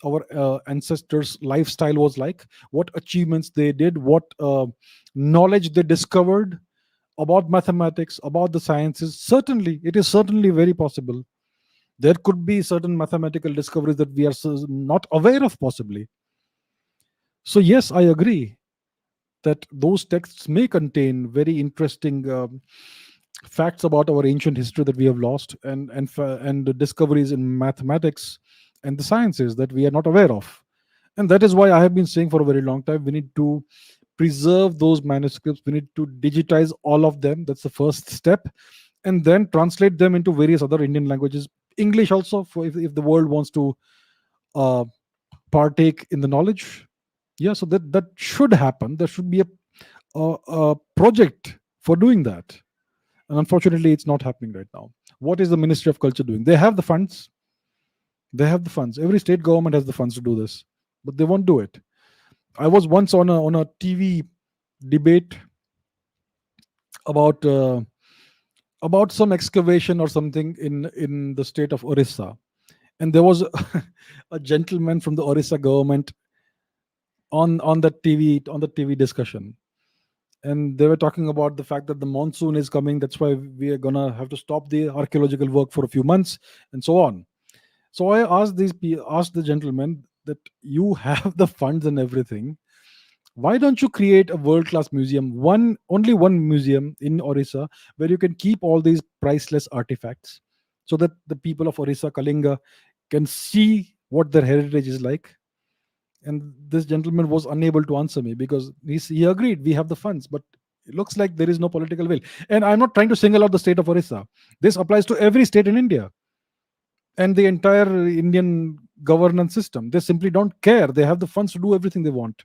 our ancestors' lifestyle was like, what achievements they did, what knowledge they discovered about mathematics, about the sciences. Certainly, it is certainly very possible. There could be certain mathematical discoveries that we are not aware of, possibly. So, yes, I agree that those texts may contain very interesting facts about our ancient history that we have lost, and the discoveries in mathematics and the sciences that we are not aware of. And that is why I have been saying for a very long time, we need to preserve those manuscripts. We need to digitize all of them. That's the first step. And then translate them into various other Indian languages, English also, for if the world wants to uh, partake in the knowledge. Yeah, so that should happen. There should be a project for doing that. And unfortunately, it's not happening right now. What is the Ministry of Culture doing? They have the funds. They have the funds. Every state government has the funds to do this, but they won't do it. I was once on a TV debate about some excavation or something in the state of Orissa, and there was a gentleman from the Orissa government on the TV discussion, and they were talking about the fact that the monsoon is coming. That's why we are gonna have to stop the archaeological work for a few months, and so on. So I asked the gentleman that you have the funds and everything. Why don't you create a world class museum, only one museum in Orissa, where you can keep all these priceless artifacts, so that the people of Orissa, Kalinga, can see what their heritage is like? And this gentleman was unable to answer me because he agreed we have the funds, but it looks like there is no political will. And I'm not trying to single out the state of Orissa. This applies to every state in India. and the entire Indian governance system. They simply don't care. They have the funds to do everything they want.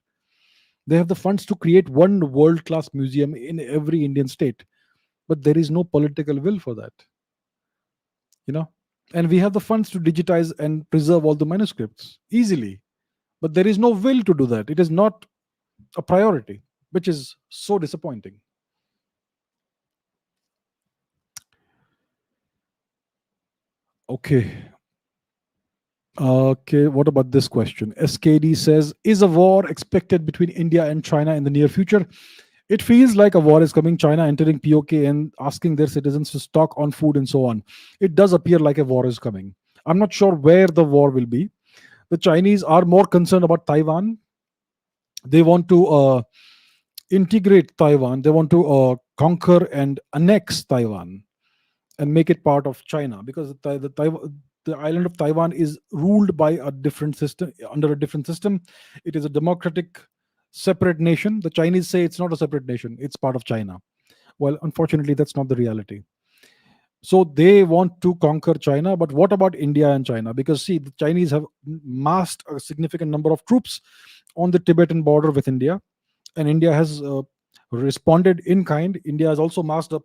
They have the funds to create one world class museum in every Indian state, but there is no political will for that, you know. And we have the funds to digitize and preserve all the manuscripts easily, but there is no will to do that. It is not a priority, which is so disappointing. Okay. Okay, what about this question? SKD says, is a war expected between India and China in the near future? It feels like a war is coming, China entering POK and asking their citizens to stock on food and so on. It does appear like a war is coming. I'm not sure where the war will be. The Chinese are more concerned about Taiwan. They want to integrate Taiwan. They want to conquer and annex Taiwan and make it part of China, because the island of Taiwan is ruled by a different system, under a different system. It is a democratic, separate nation. The Chinese say it's not a separate nation; it's part of China. Well, unfortunately, that's not the reality. So they want to conquer China, but what about India and China? Because see, the Chinese have massed a significant number of troops on the Tibetan border with India, and India has responded in kind. India has also massed up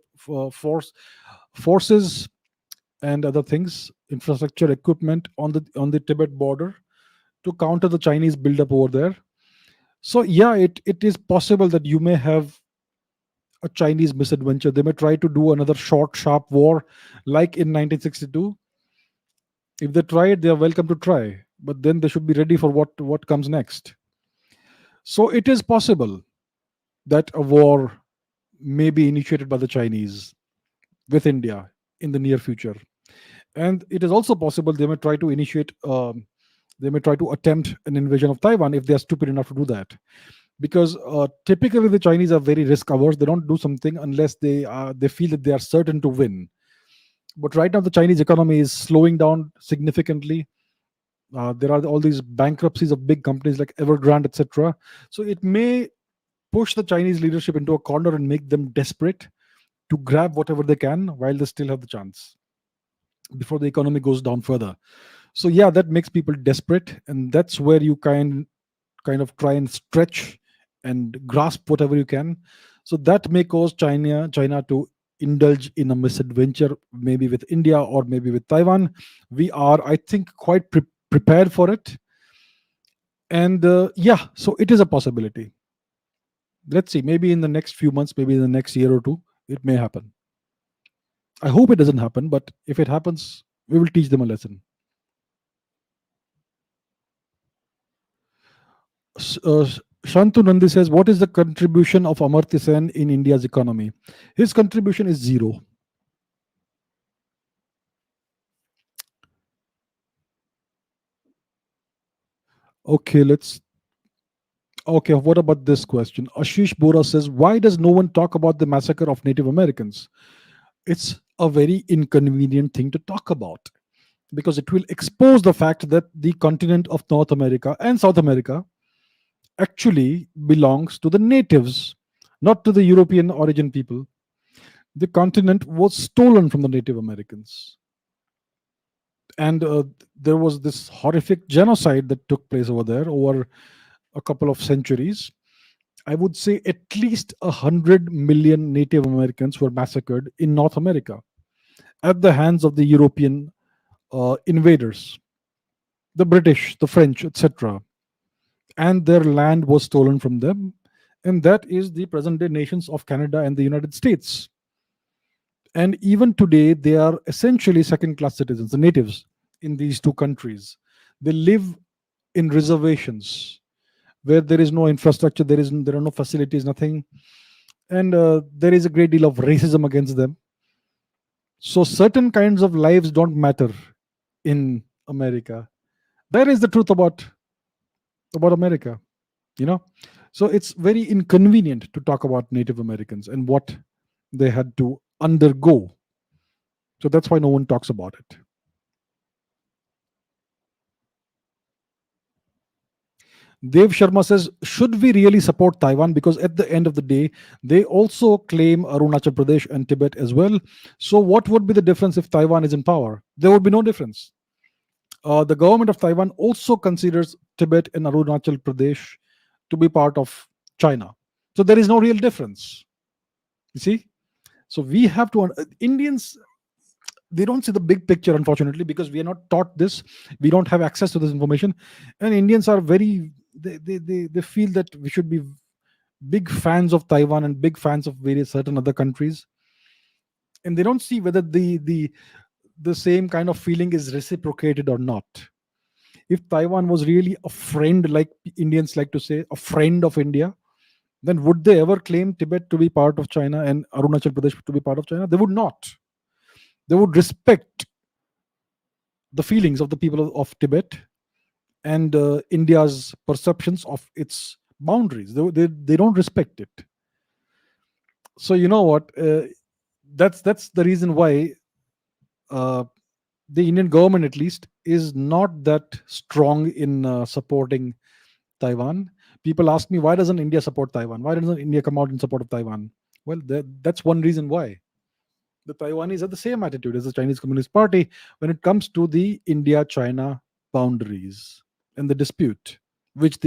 forces and other things, infrastructure, equipment on the Tibet border to counter the Chinese buildup over there. So yeah, it is possible that you may have a Chinese misadventure. They may try to do another short, sharp war like in 1962. If they try it, they are welcome to try, but then they should be ready for what comes next. So it is possible that a war may be initiated by the Chinese with India in the near future. And it is also possible they may try to they may try to attempt an invasion of Taiwan if they are stupid enough to do that. Because typically the Chinese are very risk averse. They don't do something unless they feel that they are certain to win. But right now the Chinese economy is slowing down significantly. There are all these bankruptcies of big companies like Evergrande, etc. So it may push the Chinese leadership into a corner and make them desperate to grab whatever they can while they still have the chance before the economy goes down further. So yeah, that makes people desperate, and that's where you kind of try and stretch and grasp whatever you can. So that may cause China to indulge in a misadventure, maybe with India or maybe with Taiwan. We are, I think, quite prepared for it, and yeah, so it is a possibility. Let's see, maybe in the next few months, maybe in the next year or two, it may happen. I hope it doesn't happen, but if it happens, we will teach them a lesson. Shantu Nandi says, what is the contribution of Amartya Sen in India's economy? His contribution is zero. Okay, what about this question? Ashish Bora says, why does no one talk about the massacre of Native Americans? It's a very inconvenient thing to talk about because it will expose the fact that the continent of North America and South America actually belongs to the natives, not to the European origin people. The continent was stolen from the Native Americans. And there was this horrific genocide that took place over there over a couple of centuries. I would say at least 100 million Native Americans were massacred in North America at the hands of the European invaders, the British, the French, etc. And their land was stolen from them. And that is the present day nations of Canada and the United States. And even today, they are essentially second class citizens, the natives in these two countries. They live in reservations where there is no infrastructure, there are no facilities, nothing. And there is a great deal of racism against them. So certain kinds of lives don't matter in America. That is the truth about America, you know. So it's very inconvenient to talk about Native Americans and what they had to undergo. So that's why no one talks about it. Dev Sharma says, should we really support Taiwan? Because at the end of the day, they also claim Arunachal Pradesh and Tibet as well. So what would be the difference if Taiwan is in power? There would be no difference. The government of Taiwan also considers Tibet and Arunachal Pradesh to be part of China. So there is no real difference. You see? So we have to, Indians, they don't see the big picture, unfortunately, because we are not taught this. We don't have access to this information. And Indians are very, they feel that we should be big fans of Taiwan and big fans of various certain other countries. And they don't see whether the same kind of feeling is reciprocated or not. If Taiwan was really a friend, like Indians like to say, a friend of India, then would they ever claim Tibet to be part of China and Arunachal Pradesh to be part of China? They would not. They would respect the feelings of the people of Tibet and India's perceptions of its boundaries. They don't respect it. So you know what? That's the reason why uh, the Indian government, at least, is not that strong in supporting Taiwan. People ask me, why doesn't India support Taiwan? Why doesn't India come out in support of Taiwan? Well, that's one reason why. The Taiwanese have the same attitude as the Chinese Communist Party when it comes to the India-China boundaries and the dispute, which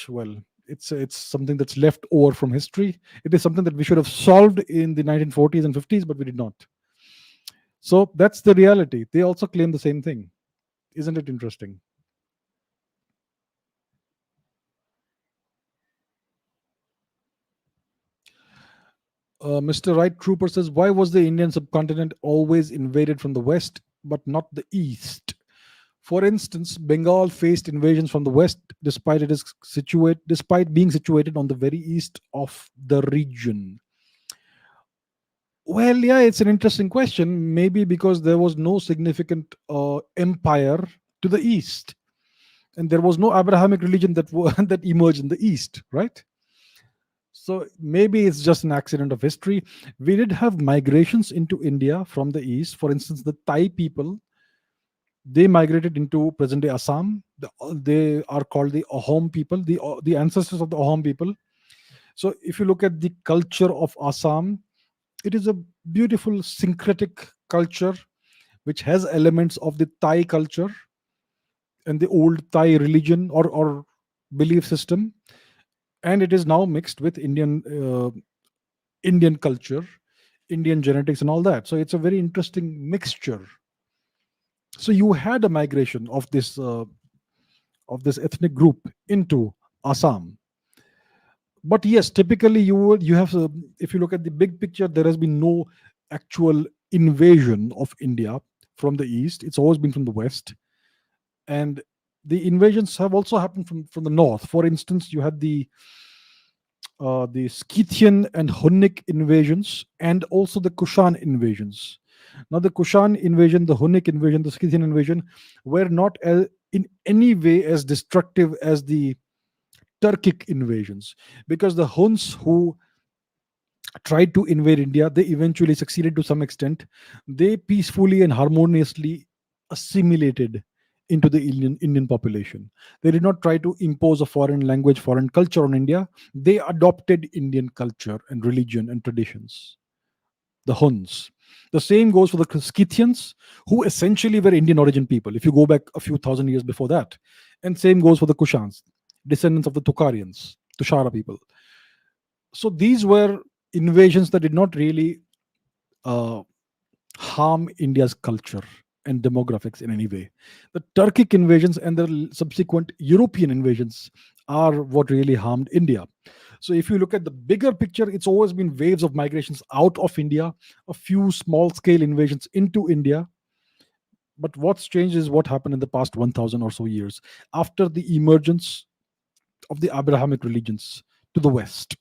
well, it's something that's left over from history. It is something that we should have solved in the 1940s and 50s, but we did not. So that's the reality. They also claim the same thing. Isn't it interesting? Mr. Wright Trooper says, why was the Indian subcontinent always invaded from the west but not the east? For instance, Bengal faced invasions from the west despite being situated on the very east of the region. Well, yeah, it's an interesting question. Maybe because there was no significant empire to the east, and there was no Abrahamic religion that emerged in the east, right? So maybe it's just an accident of history. We did have migrations into India from the east. For instance, the Thai people, they migrated into present day Assam. They are called the Ahom people, the ancestors of the Ahom people. So if you look at the culture of Assam, it is a beautiful syncretic culture which has elements of the Thai culture and the old Thai religion or belief system, and it is now mixed with Indian culture, Indian genetics, and all that. So it's a very interesting mixture. So you had a migration of this ethnic group into Assam. But yes, typically you have if you look at the big picture, there has been no actual invasion of India from the east. It's always been from the west, and the invasions have also happened from the north. For instance, you had the Scythian and Hunnic invasions, and also the Kushan invasions. Now, the Kushan invasion, the Hunnic invasion, the Scythian invasion were not in any way as destructive as the Turkic invasions, because the Huns who tried to invade India, they eventually succeeded to some extent. They peacefully and harmoniously assimilated into the Indian population. They did not try to impose a foreign language, foreign culture on India. They adopted Indian culture and religion and traditions. The Huns. The same goes for the Scythians, who essentially were Indian origin people, if you go back a few thousand years before that. And same goes for the Kushans, descendants of the Tocharians, Tochara people. So these were invasions that did not really uh, harm India's culture and demographics in any way. The Turkic invasions and the subsequent European invasions are what really harmed India. So if you look at the bigger picture, it's always been waves of migrations out of India, a few small scale invasions into India. But what's changed is what happened in the past 1000 or so years after the emergence of the Abrahamic religions to the West.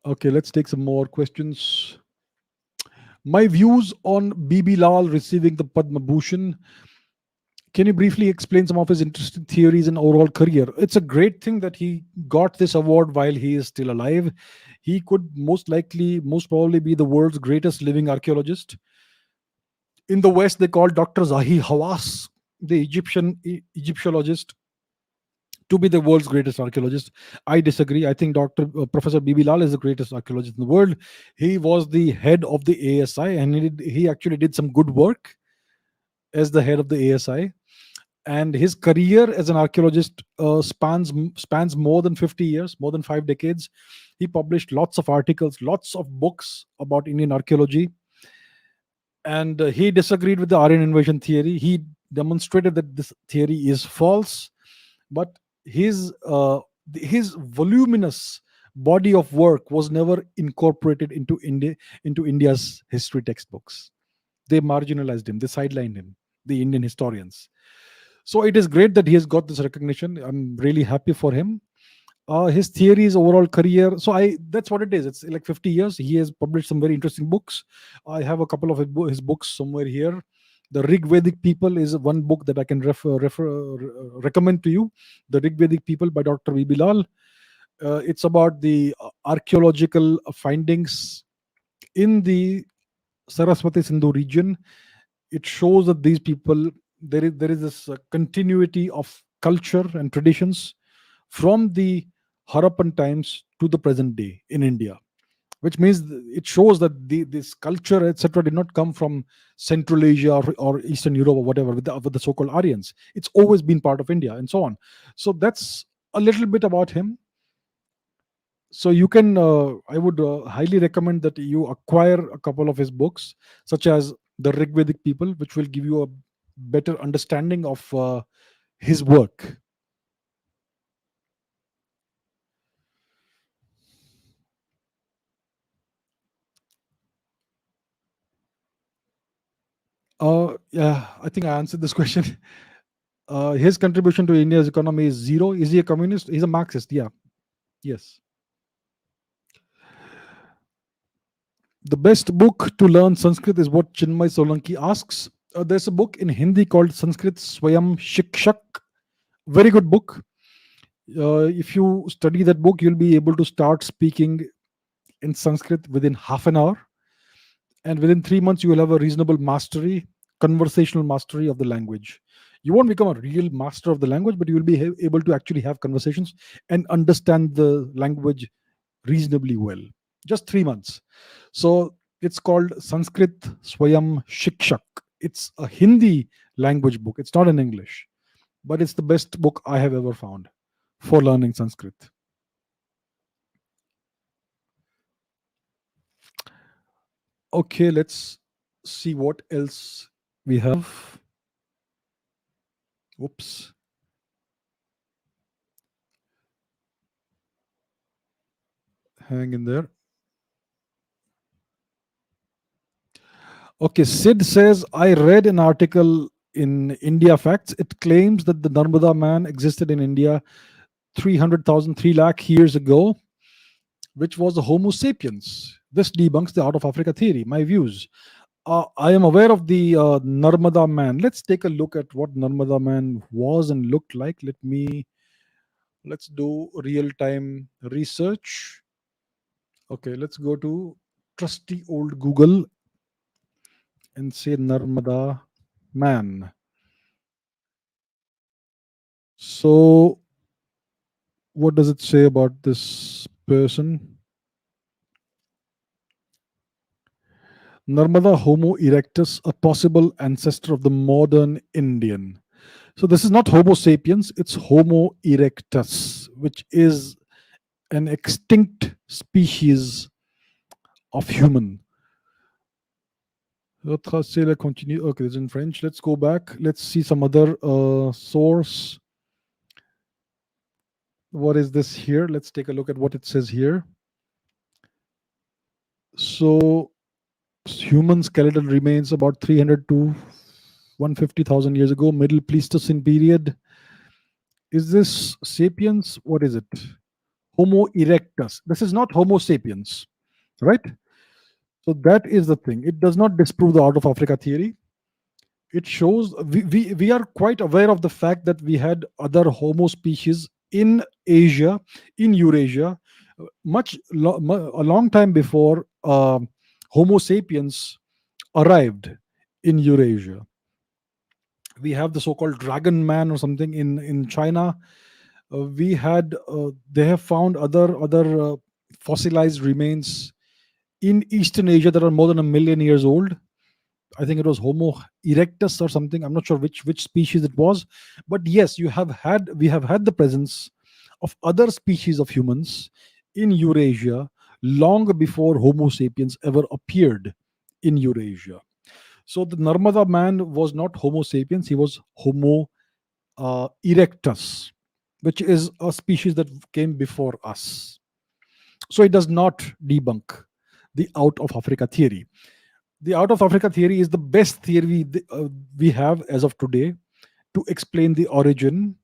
Okay, let's take some more questions. My views on BB Lal receiving the Padma Bhushan. Can you briefly explain some of his interesting theories and overall career? It's a great thing that he got this award while he is still alive. He could most probably be the world's greatest living archaeologist. In the West, they call Dr. Zahi Hawass, the Egyptiologist, to be the world's greatest archaeologist. I disagree. I think Dr. Professor BB Lal is the greatest archaeologist in the world. He was the head of the ASI, and he actually did some good work as the head of the ASI. And his career as an archaeologist spans more than 50 years, more than 5 decades. He published lots of articles, lots of books about Indian archaeology, and he disagreed with the Aryan invasion theory. He demonstrated that this theory is false, but his voluminous body of work was never incorporated into India's history textbooks. They marginalized him, they sidelined him, the Indian historians. So it is great that he has got this recognition. I'm really happy for him. His theories, overall career. So that's what it is. It's like 50 years. He has published some very interesting books. I have a couple of his books somewhere here. The Rig Vedic People is one book that I can recommend to you. The Rig Vedic People by Dr. BB Lal. It's about the archaeological findings in the Saraswati Sindhu region. It shows that these people, there is this continuity of culture and traditions from the Harappan times to the present day in India, which means it shows that this culture, etc., did not come from Central Asia or Eastern Europe or whatever with the so-called Aryans. It's always been part of India and so on. So that's a little bit about him. So you can, I would highly recommend that you acquire a couple of his books, such as The Rig Vedic People, which will give you a better understanding of his work. Yeah, I think I answered this question. His contribution to India's economy is zero. Is he a communist? He's a Marxist. Yeah. Yes. The best book to learn Sanskrit is what Chinmay Solanki asks. There's a book in Hindi called Sanskrit Swayam Shikshak. Very good book. If you study that book, you'll be able to start speaking in Sanskrit within half an hour. And within 3 months, you will have a reasonable mastery, conversational mastery of the language. You won't become a real master of the language, but you will be able to actually have conversations and understand the language reasonably well. Just 3 months. So it's called Sanskrit Swayam Shikshak. It's a Hindi language book. It's not in English, but it's the best book I have ever found for learning Sanskrit. Okay, let's see what else we have. Oops. Hang in there. Okay, Sid says, I read an article in India Facts. It claims that the Narmada man existed in India 300,000, 3 lakh years ago, which was the Homo sapiens. This debunks the out of Africa theory. My views. I am aware of the Narmada man. Let's take a look at what Narmada man was and looked like. Let's do real-time research. Okay, let's go to trusty old Google and say Narmada man. So, what does it say about this person? Narmada Homo erectus, a possible ancestor of the modern Indian. So, this is not Homo sapiens, it's Homo erectus, which is an extinct species of human. Okay, it's in French. Let's go back. Let's see some other source. What is this here? Let's take a look at what it says here. So, human skeletal remains about 300 to 150,000 years ago, Middle Pleistocene period. Is this sapiens? What is it? Homo erectus. This is not Homo sapiens, right? So that is the thing. It does not disprove the out of Africa theory. It shows we are quite aware of the fact that we had other Homo species in Asia, in Eurasia, a long time before Homo sapiens arrived in Eurasia. We have the so-called dragon man or something in China. We had They have found other fossilized remains in Eastern Asia that are more than 1 million years old. I think it was Homo erectus or something. I'm not sure which species it was, but yes, we have had the presence of other species of humans in Eurasia long before Homo sapiens ever appeared in Eurasia. So the Narmada man was not Homo sapiens; he was Homo erectus, which is a species that came before us. So it does not debunk the out of Africa theory. The out of Africa theory is the best theory we have as of today to explain the origin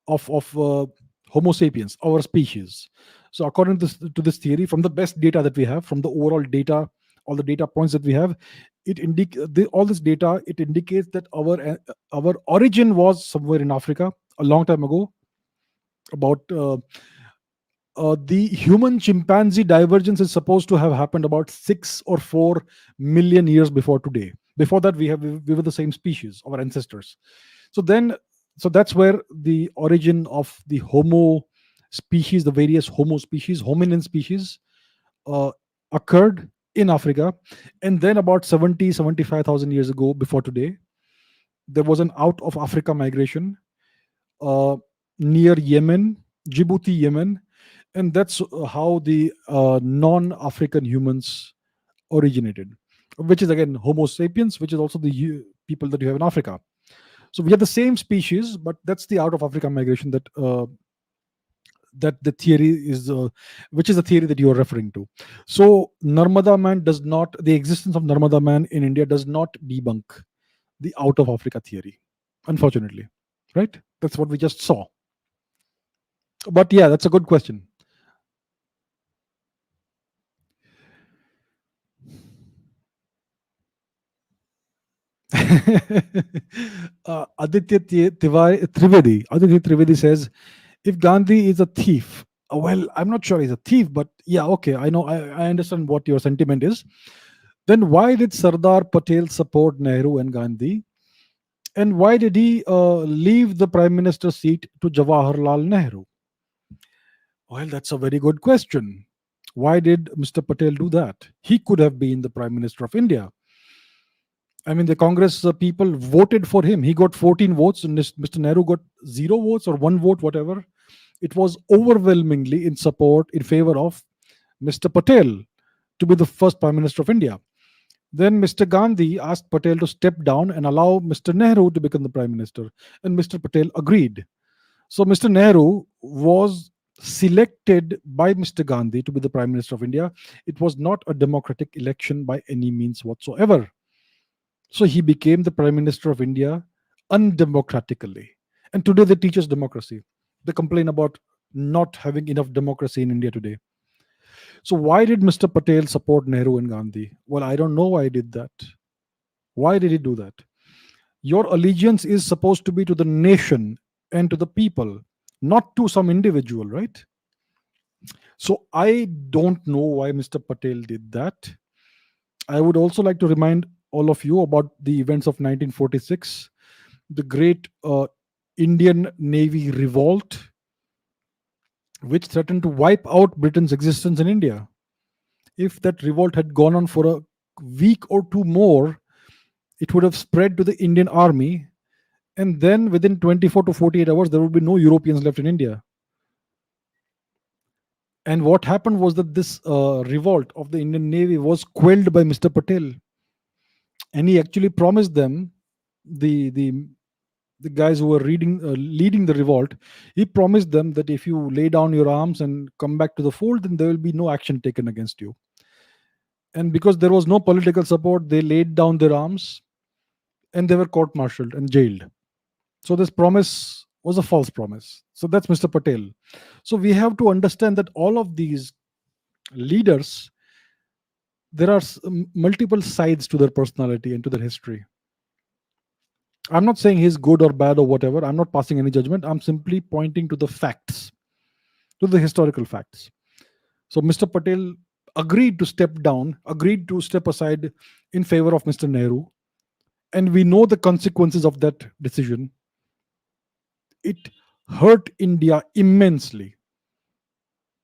of Homo sapiens, our species. So, according to this theory, from the best data that we have, from the overall data, all the data points that we have, all this data, it indicates that our origin was somewhere in Africa a long time ago. About The human chimpanzee divergence is supposed to have happened about 6 or 4 million years before today. Before that, we were the same species, our ancestors. So then, so that's where the origin of the Homo species, the various Homo species, hominin species, uh, occurred in Africa. And then about 75,000 years ago, before today, there was an out of Africa migration uh, near Yemen, Djibouti, Yemen, and that's how the non-African humans originated, which is again Homo sapiens, which is also the people that you have in Africa. So we have the same species, but that's the out of Africa migration that the theory is, which is the theory that you are referring to. So Narmada man does not, the existence of Narmada man in India does not debunk the out of Africa theory, unfortunately, right? That's what we just saw. But yeah, that's a good question. Aditya Trivedi says, if Gandhi is a thief, well, I'm not sure he's a thief, but yeah, okay, I know, I understand what your sentiment is. Then why did Sardar Patel support Nehru and Gandhi? And why did he leave the prime minister seat to Jawaharlal Nehru? Well, that's a very good question. Why did Mr. Patel do that? He could have been the prime minister of India. I mean, the Congress people voted for him. He got 14 votes, and Mr. Nehru got 0 votes or 1 vote, whatever. It was overwhelmingly in support, in favor of Mr. Patel to be the first Prime Minister of India. Then Mr. Gandhi asked Patel to step down and allow Mr. Nehru to become the Prime Minister, and Mr. Patel agreed. So Mr. Nehru was selected by Mr. Gandhi to be the Prime Minister of India. It was not a democratic election by any means whatsoever. So he became the Prime Minister of India undemocratically. And today they teach us democracy. They complain about not having enough democracy in India today. So why did Mr. Patel support Nehru and Gandhi? Well, I don't know why he did that. Why did he do that? Your allegiance is supposed to be to the nation and to the people, not to some individual, right? So I don't know why Mr. Patel did that. I would also like to remind all of you about the events of 1946, the great Indian Navy revolt, which threatened to wipe out Britain's existence in India. If that revolt had gone on for a week or two more, it would have spread to the Indian army, and then within 24 to 48 hours, there would be no Europeans left in India. And what happened was that this revolt of the Indian Navy was quelled by Mr. Patel, and he actually promised them, the guys who were leading the revolt, he promised them that if you lay down your arms and come back to the fold, then there will be no action taken against you. And because there was no political support, they laid down their arms and they were court-martialed and jailed. So this promise was a false promise. So that's Mr. Patel. So we have to understand that all of these leaders, there are multiple sides to their personality and to their history. I'm not saying he's good or bad or whatever. I'm not passing any judgment. I'm simply pointing to the facts, to the historical facts. So Mr. Patel agreed to step down, agreed to step aside in favor of Mr. Nehru. And we know the consequences of that decision. It hurt India immensely.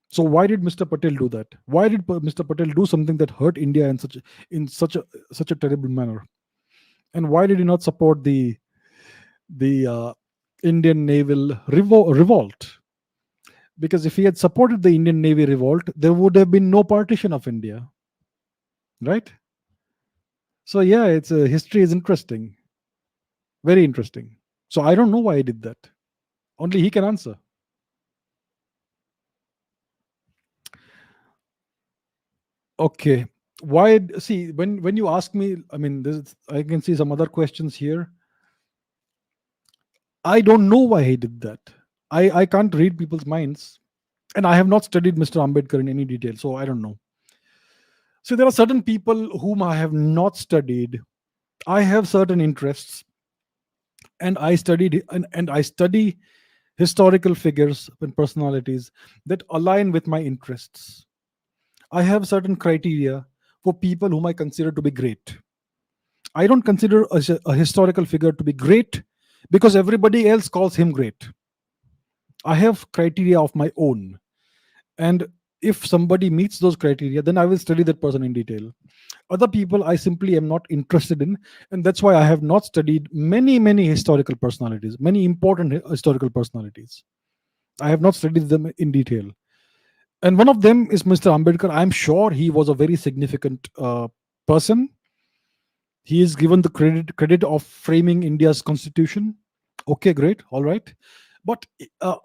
So why did Mr. Patel do that? Why did Mr. Patel do something that hurt India in such a terrible manner? And why did he not support the Indian naval revolt? Because if he had supported the Indian Navy revolt, there would have been no partition of India, right? So yeah, it's history is interesting, very interesting. So I don't know why he did that. Only he can answer. Okay, why? See, when you ask me, I mean, I can see some other questions here. I don't know why he did that. I can't read people's minds, and I have not studied Mr. Ambedkar in any detail, so I don't know. So there are certain people whom I have not studied. I have certain interests, and I study historical figures and personalities that align with my interests. I have certain criteria for people whom I consider to be great. I don't consider a historical figure to be great because everybody else calls him great. I have criteria of my own. And if somebody meets those criteria, then I will study that person in detail. Other people I simply am not interested in. And that's why I have not studied many historical personalities, many important historical personalities. I have not studied them in detail. And one of them is Mr. Ambedkar. I'm sure he was a very significant person. He is given the credit of framing India's constitution. Okay, great, all right. But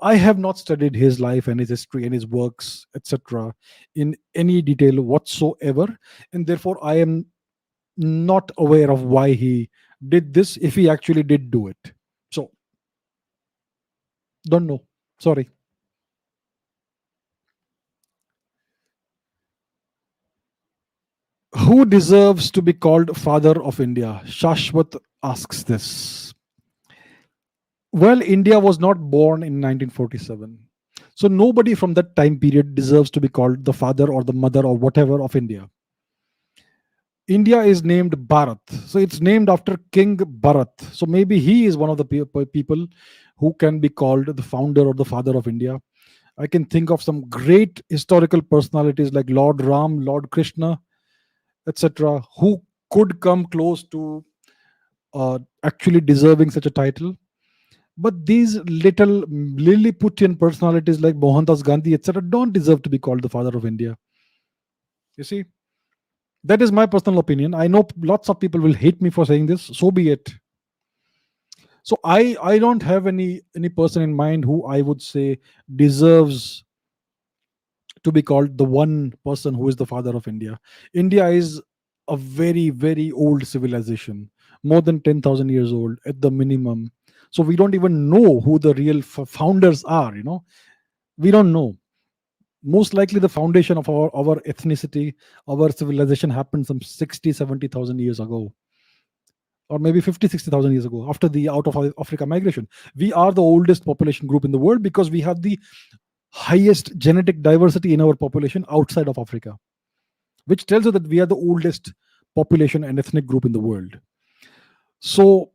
I have not studied his life and his history and his works, etc., in any detail whatsoever, and therefore I am not aware of why he did this, if he actually did do it. So, don't know. Sorry. Who deserves to be called Father of India? Shashwat asks this. Well, India was not born in 1947. So nobody from that time period deserves to be called the father or the mother or whatever of India. India is named Bharat. So it's named after King Bharat. So maybe he is one of the people who can be called the founder or the father of India. I can think of some great historical personalities like Lord Ram, Lord Krishna, etc., who could come close to actually deserving such a title. But these little Lilliputian personalities like Mohandas Gandhi, etc., don't deserve to be called the father of India. You see, that is my personal opinion. I know lots of people will hate me for saying this. So be it. So I don't have any person in mind who I would say deserves to be called the one person who is the father of India. India is a very old civilization, more than 10,000 years old at the minimum. So we don't even know who the real founders are. We don't know. Most likely the foundation of our ethnicity, our civilization happened some 60, 70,000 years ago, or maybe 50, 60,000 years ago, after the out of Africa migration. We are the oldest population group in the world because we have the highest genetic diversity in our population outside of Africa, which tells you that we are the oldest population and ethnic group in the world. So,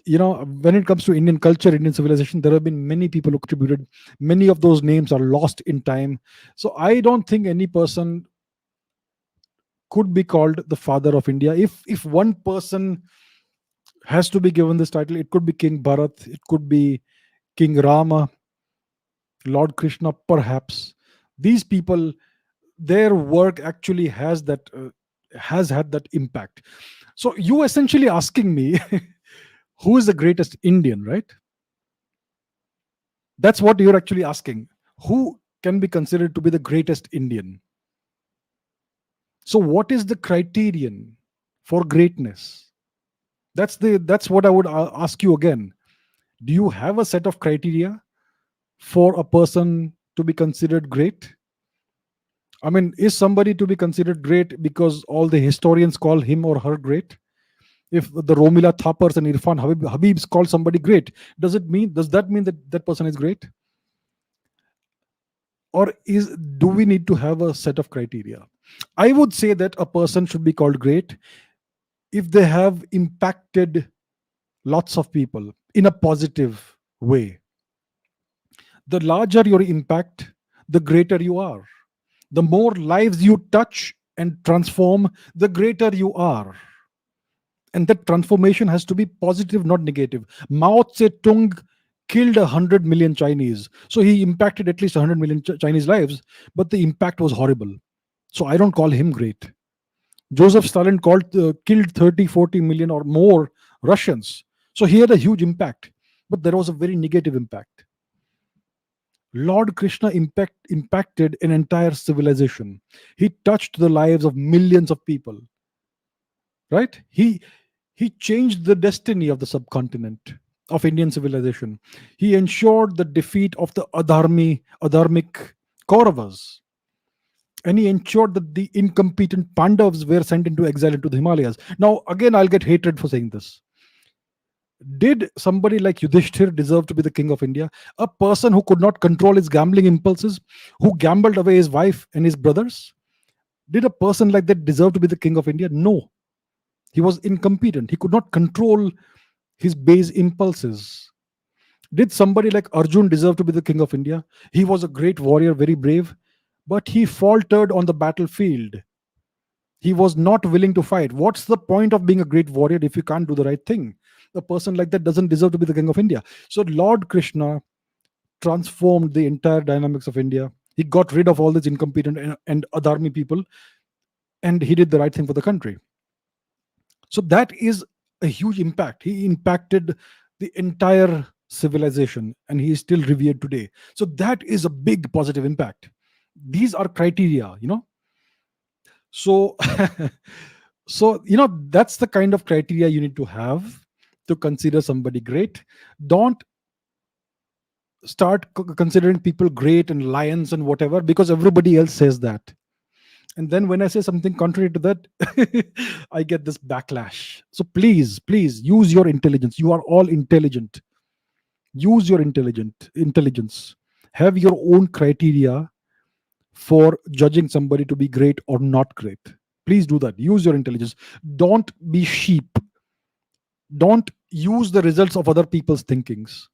when it comes to Indian culture, Indian civilization, there have been many people who contributed. Many of those names are lost in time. So I don't think any person could be called the father of India. If one person has to be given this title, it could be King Bharat, it could be King Rama, Lord Krishna, perhaps. These people, their work actually has had that impact. So you essentially asking me who is the greatest Indian, right? That's what you're actually asking. Who can be considered to be the greatest Indian? So what is the criterion for greatness? That's what I would ask you again. Do you have a set of criteria for a person to be considered great? I mean, is somebody to be considered great because all the historians call him or her great? If the Romila Thapars and Irfan Habibs call somebody great, does that mean that that person is great? Or do we need to have a set of criteria? I would say that a person should be called great if they have impacted lots of people in a positive way. The larger your impact, the greater you are. The more lives you touch and transform, the greater you are. And that transformation has to be positive, not negative. Mao Zedong killed 100 million Chinese. So he impacted at least 100 million Chinese lives, but the impact was horrible. So I don't call him great. Joseph Stalin killed 30, 40 million or more Russians. So he had a huge impact, but there was a very negative impact. Lord Krishna impacted an entire civilization. He touched the lives of millions of people. Right? He changed the destiny of the subcontinent of Indian civilization. He ensured the defeat of the Adharmic Kauravas. And he ensured that the incompetent Pandavas were sent into exile into the Himalayas. Now, again, I'll get hatred for saying this. Did somebody like Yudhishthir deserve to be the king of India? A person who could not control his gambling impulses, who gambled away his wife and his brothers? Did a person like that deserve to be the king of India? No. He was incompetent. He could not control his base impulses. Did somebody like Arjun deserve to be the king of India? He was a great warrior, very brave, but he faltered on the battlefield. He was not willing to fight. What's the point of being a great warrior if you can't do the right thing? A person like that doesn't deserve to be the king of India. So Lord Krishna transformed the entire dynamics of India. He got rid of all these incompetent and adharmi people, and he did the right thing for the country. So that is a huge impact. He impacted the entire civilization, and he is still revered today. So that is a big positive impact. These are criteria, So, that's the kind of criteria you need to have to consider somebody great. Don't start considering people great and lions and whatever because everybody else says that. And then when I say something contrary to that, I get this backlash. So please use your intelligence. You are all intelligent. Use your intelligence. Have your own criteria for judging somebody to be great or not great. Please do that. Use your intelligence. Don't be sheep. Don't use the results of other people's thinkings.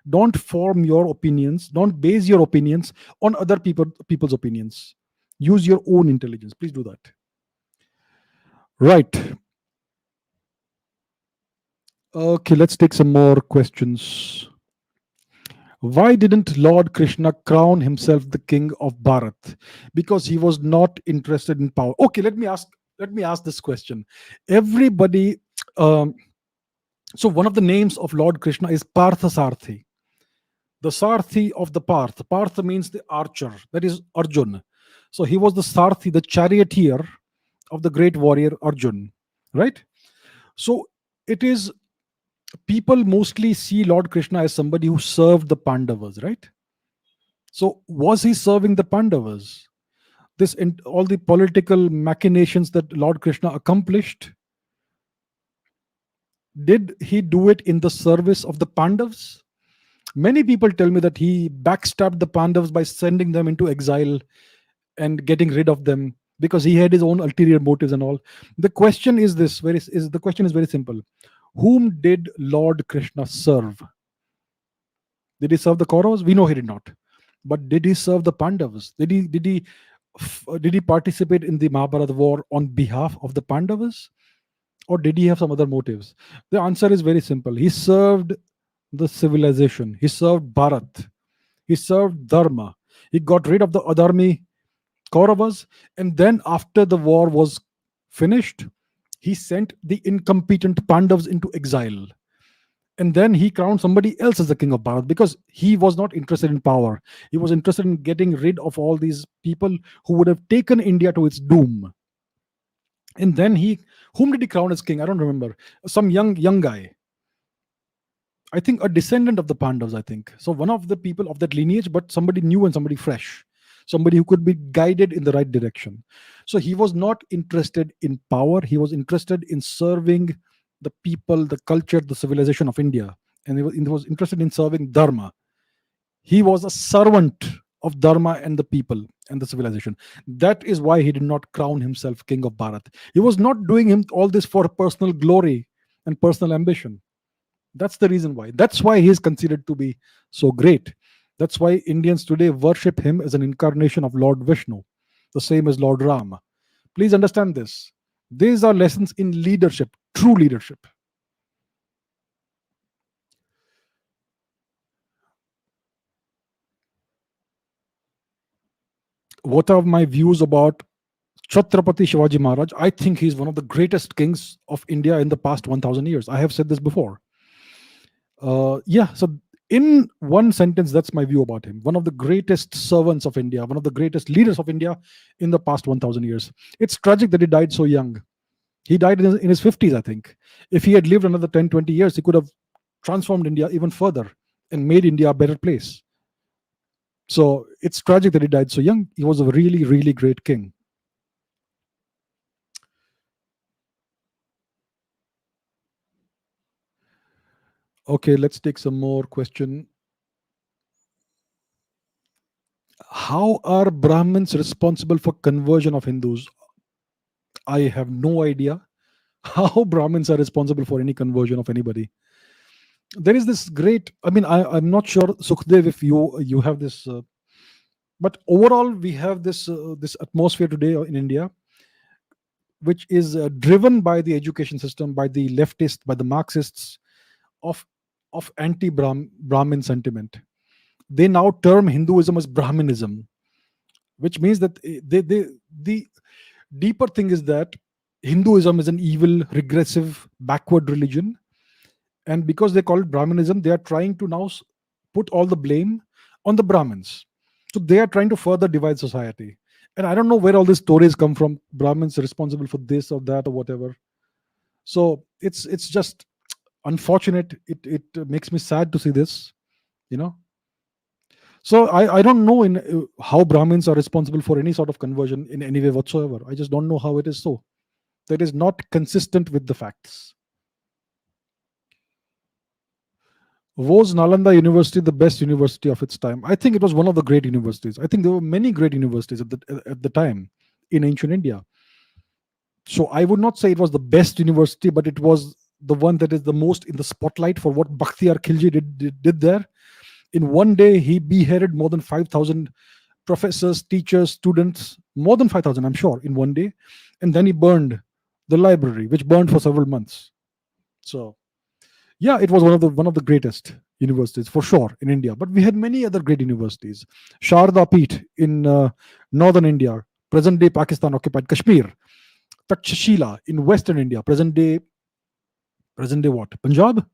Don't form your opinions. Don't base your opinions on other people's opinions. Use your own intelligence. Please do that. Right. Okay, let's take some more questions. Why didn't Lord Krishna crown himself the king of Bharat? Because he was not interested in power. Okay, let me ask this question. Everybody, so one of the names of Lord Krishna is Parthasarthi, the Sarthi of the Parth. Partha means the archer. That is Arjun. So he was the Sarthi, the charioteer of the great warrior Arjun, right? So it is, people mostly see Lord Krishna as somebody who served the Pandavas, right? So was he serving the Pandavas? All the political machinations that Lord Krishna accomplished, did he do it in the service of the Pandavas? Many people tell me that he backstabbed the Pandavas by sending them into exile and getting rid of them because he had his own ulterior motives and all. The question is very simple. Whom did Lord Krishna serve? Did he serve the Kauravas? We know he did not. But did he serve the Pandavas? Did he participate in the Mahabharata war on behalf of the Pandavas? Or did he have some other motives? The answer is very simple. He served the civilization. He served Bharat. He served Dharma. He got rid of the Adharmi Kauravas. And then after the war was finished, he sent the incompetent Pandavas into exile. And then he crowned somebody else as the king of Bharat because he was not interested in power. He was interested in getting rid of all these people who would have taken India to its doom. And then whom did he crown as king? I don't remember. Some young guy. I think a descendant of the Pandavas, I think. So one of the people of that lineage, but somebody new and somebody fresh. Somebody who could be guided in the right direction. So he was not interested in power. He was interested in serving the people, the culture, the civilization of India. And he was interested in serving Dharma. He was a servant of Dharma and the people and the civilization. That is why he did not crown himself king of Bharat. He was not doing all this for personal glory and personal ambition. That's the reason why. That's why he is considered to be so great. That's why Indians today worship him as an incarnation of Lord Vishnu, the same as Lord Ram. Please understand this. These are lessons in leadership, true leadership. What are my views about Chhatrapati Shivaji Maharaj? I think he's one of the greatest kings of India in the past 1000 years. I have said this before. So in one sentence, that's my view about him. One of the greatest servants of India, one of the greatest leaders of India in the past 1000 years. It's tragic that he died so young. He died in his 50s, I think. If he had lived another 10, 20 years, he could have transformed India even further and made India a better place. So it's tragic that he died so young. He was a really, really great king. Okay, let's take some more question. How are Brahmins responsible for conversion of Hindus? I have no idea how Brahmins are responsible for any conversion of anybody. There is this great, I'm not sure, Sukhdev, if you have this, but overall we have this atmosphere today in India, which is driven by the education system, by the leftists, by the Marxists, of anti-Brahmin sentiment. They now term Hinduism as Brahminism, which means that the deeper thing is that Hinduism is an evil, regressive, backward religion. And because they call it Brahminism, they are trying to now put all the blame on the Brahmins. So they are trying to further divide society. And I don't know where all these stories come from. Brahmins are responsible for this or that or whatever. So it's just unfortunate. It makes me sad to see this, you know. So I don't know in how Brahmins are responsible for any sort of conversion in any way whatsoever. I just don't know how it is so. That is not consistent with the facts. Was Nalanda University the best university of its time? I think it was one of the great universities. I think there were many great universities at the time in ancient India. So I would not say it was the best university, but it was the one that is the most in the spotlight for what Bakhtiyar Khilji did there. In one day, he beheaded more than 5,000 professors, teachers, students, more than 5,000, I'm sure, in one day. And then he burned the library, which burned for several months. So, yeah, it was one of the greatest universities for sure in India. But we had many other great universities. Sharda Peeth in northern India, present day Pakistan occupied Kashmir. Takshashila in western India, present day what? Punjab?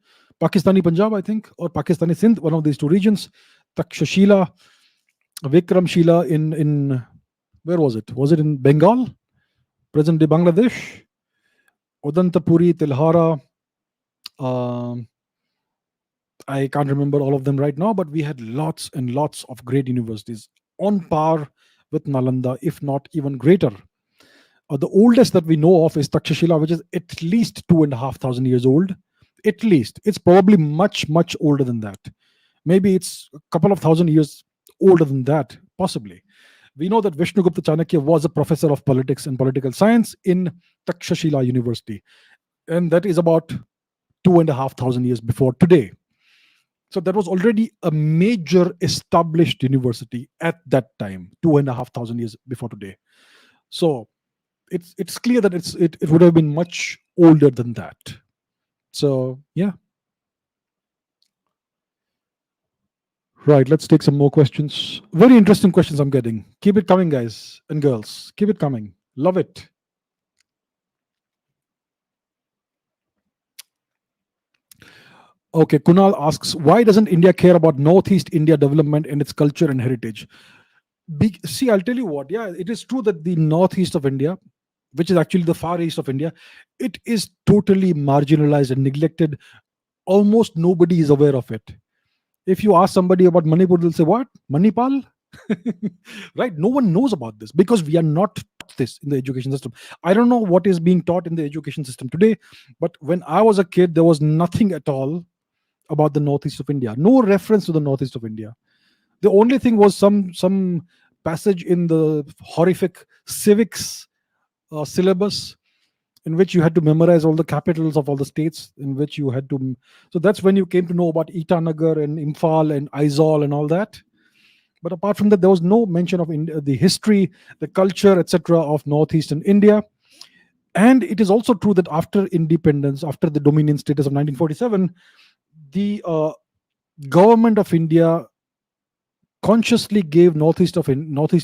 Pakistani Punjab, I think, or Pakistani Sindh, one of these two regions. Takshashila, Vikramshila in where was it? Was it in Bengal? Present day Bangladesh? Odantapuri, Tilhara. I can't remember all of them right now, but we had lots and lots of great universities on par with Nalanda, if not even greater. The oldest that we know of is Takshashila, which is at least 2,500 years old. At least. It's probably much, much older than that. Maybe it's a couple of thousand years older than that, possibly. We know that Vishnugupta Chanakya was a professor of politics and political science in Takshashila University. And that is about 2,500 years before today. So that was already a major established university at that time, 2,500 years before today. So it's clear that it would have been much older than that. So yeah. Right, let's take some more questions. Very interesting questions I'm getting. Keep it coming, guys and girls. Keep it coming. Love it. Okay, Kunal asks, why doesn't India care about Northeast India development and its culture and heritage? See, I'll tell you what. Yeah, it is true that the Northeast of India, which is actually the far east of India, it is totally marginalized and neglected. Almost nobody is aware of it. If you ask somebody about Manipur, they'll say, what? Manipal? Right? No one knows about this because we are not taught this in the education system. I don't know what is being taught in the education system today, but when I was a kid, there was nothing at all about the Northeast of India. No reference to the Northeast of India. The only thing was some passage in the horrific civics syllabus in which you had to memorize all the capitals of all the states, in which you had to. So that's when you came to know about Itanagar and Imphal and Aizawl and all that. But apart from that, there was no mention of the history, the culture, etc. of northeastern India. And it is also true that after independence, after the dominion status of 1947, the government of India consciously gave northeast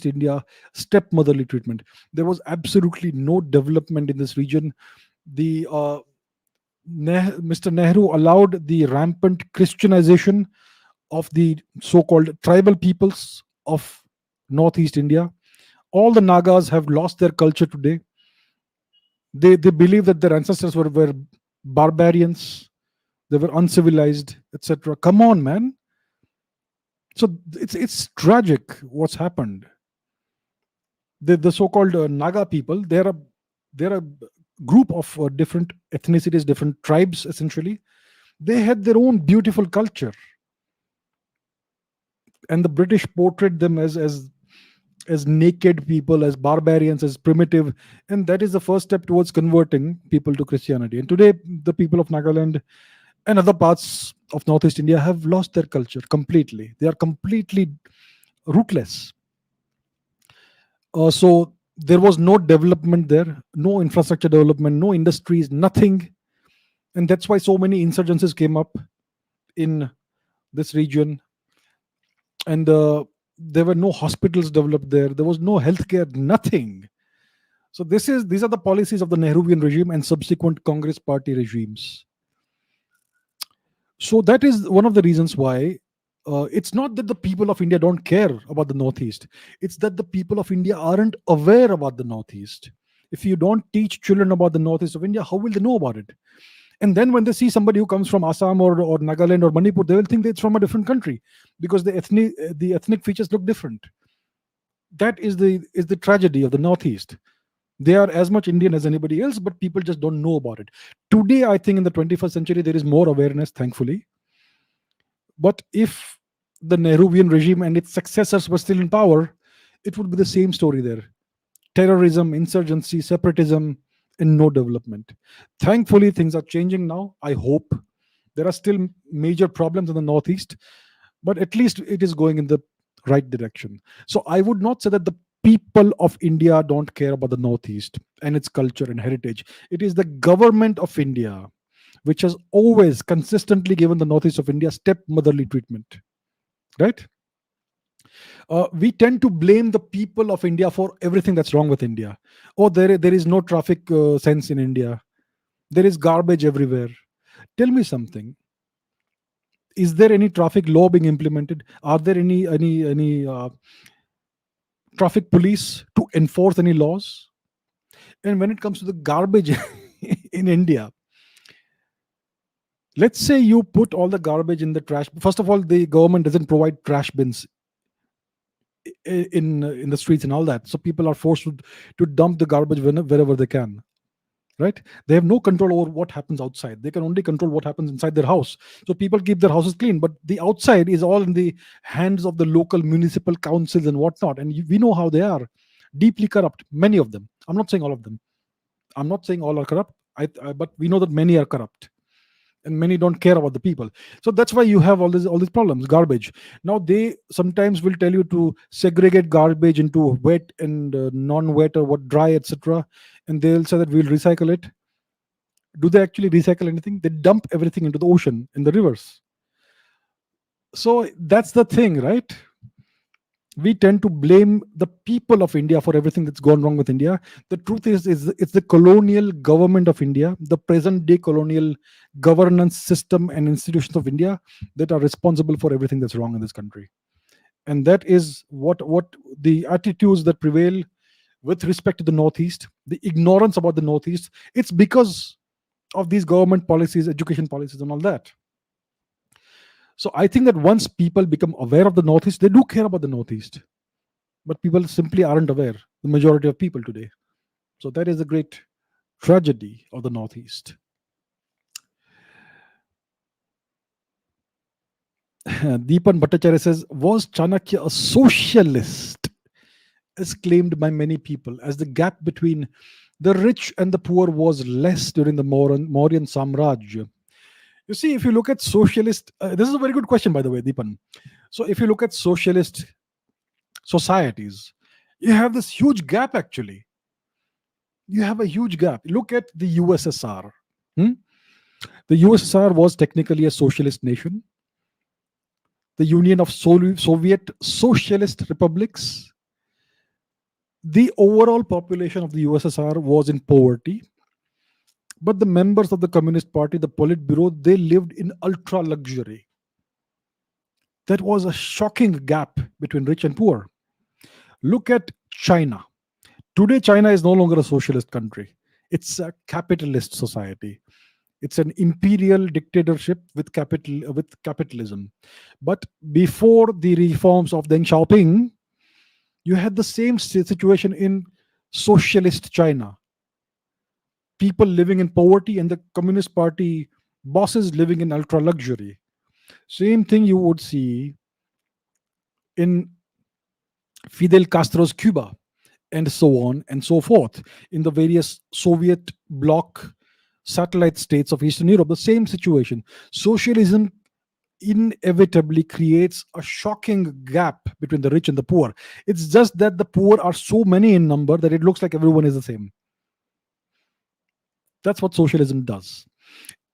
India stepmotherly treatment. There was absolutely no development in this region. The Mr. Nehru allowed the rampant Christianization of the so-called tribal peoples of northeast India. All the Nagas have lost their culture today. They believe that their ancestors were barbarians, they were uncivilized, etc. Come on, man. So it's tragic what's happened. The so-called Naga people, they're a group of different ethnicities, different tribes. Essentially, they had their own beautiful culture, and the British portrayed them as naked people, as barbarians, as primitive, and that is the first step towards converting people to Christianity. And today, the people of Nagaland and other parts of Northeast India have lost their culture completely. They are completely rootless. So there was no development there, no infrastructure development, no industries, nothing. And that's why so many insurgencies came up in this region. And there were no hospitals developed there. There was no healthcare, nothing. So these are the policies of the Nehruvian regime and subsequent Congress party regimes. So that is one of the reasons why it's not that the people of India don't care about the Northeast. It's that the people of India aren't aware about the Northeast. If you don't teach children about the Northeast of India, how will they know about it? And then when they see somebody who comes from Assam or Nagaland or Manipur, they will think that it's from a different country because the ethnic features look different. That is the tragedy of the Northeast. They are as much Indian as anybody else, but people just don't know about it. Today, I think in the 21st century, there is more awareness, thankfully. But if the Nehruvian regime and its successors were still in power, it would be the same story there. Terrorism, insurgency, separatism, and no development. Thankfully, things are changing now. I hope. There are still major problems in the Northeast, but at least it is going in the right direction. So I would not say that the people of India don't care about the Northeast and its culture and heritage. It is the government of India which has always consistently given the Northeast of India stepmotherly treatment. Right? We tend to blame the people of India for everything that's wrong with India. Oh, there is no traffic sense in India. There is garbage everywhere. Tell me something. Is there any traffic law being implemented? Are there any traffic police to enforce any laws? And when it comes to the garbage in India, let's say you put all the garbage in the trash. First of all, the government doesn't provide trash bins in the streets and all that, so people are forced to dump the garbage wherever they can. Right? They have no control over what happens outside. They can only control what happens inside their house. So people keep their houses clean, but the outside is all in the hands of the local municipal councils and whatnot. And we know how they are. Deeply corrupt, many of them. I'm not saying all of them. I'm not saying all are corrupt, but we know that many are corrupt. And many don't care about the people. So that's why you have all these problems. Garbage. Now they sometimes will tell you to segregate garbage into wet and non-wet or what dry, etc. And they'll say that we'll recycle it. Do they actually recycle anything? They dump everything into the ocean, in the rivers. So that's the thing, right? We tend to blame the people of India for everything that's gone wrong with India. The truth is it's the colonial government of India, the present day colonial governance system and institutions of India that are responsible for everything that's wrong in this country. And that is what the attitudes that prevail with respect to the Northeast, the ignorance about the Northeast. It's because of these government policies, education policies, and all that. So I think that once people become aware of the Northeast, they do care about the Northeast. But people simply aren't aware, the majority of people today. So that is a great tragedy of the Northeast. Deepan Bhattacharya says, was Chanakya a socialist? As claimed by many people, as the gap between the rich and the poor was less during the Mauryan Samrajya. You see, if you look at socialist, this is a very good question, by the way, Deepan. So if you look at socialist societies, you have this huge gap actually. You have a huge gap. Look at the USSR. Hmm? The USSR was technically a socialist nation, the Union of Soviet Socialist Republics. The overall population of the USSR was in poverty, but the members of the Communist Party, the Politburo, they lived in ultra luxury. That was a shocking gap between rich and poor. Look at China. Today, China is no longer a socialist country. It's a capitalist society. It's an imperial dictatorship with capitalism. But before the reforms of Deng Xiaoping, you had the same situation in socialist China. People living in poverty and the Communist Party bosses living in ultra luxury. Same thing you would see in Fidel Castro's Cuba, and so on and so forth. In the various Soviet bloc satellite states of Eastern Europe, the same situation. Socialism inevitably creates a shocking gap between the rich and the poor. It's just that the poor are so many in number that it looks like everyone is the same. That's what socialism does.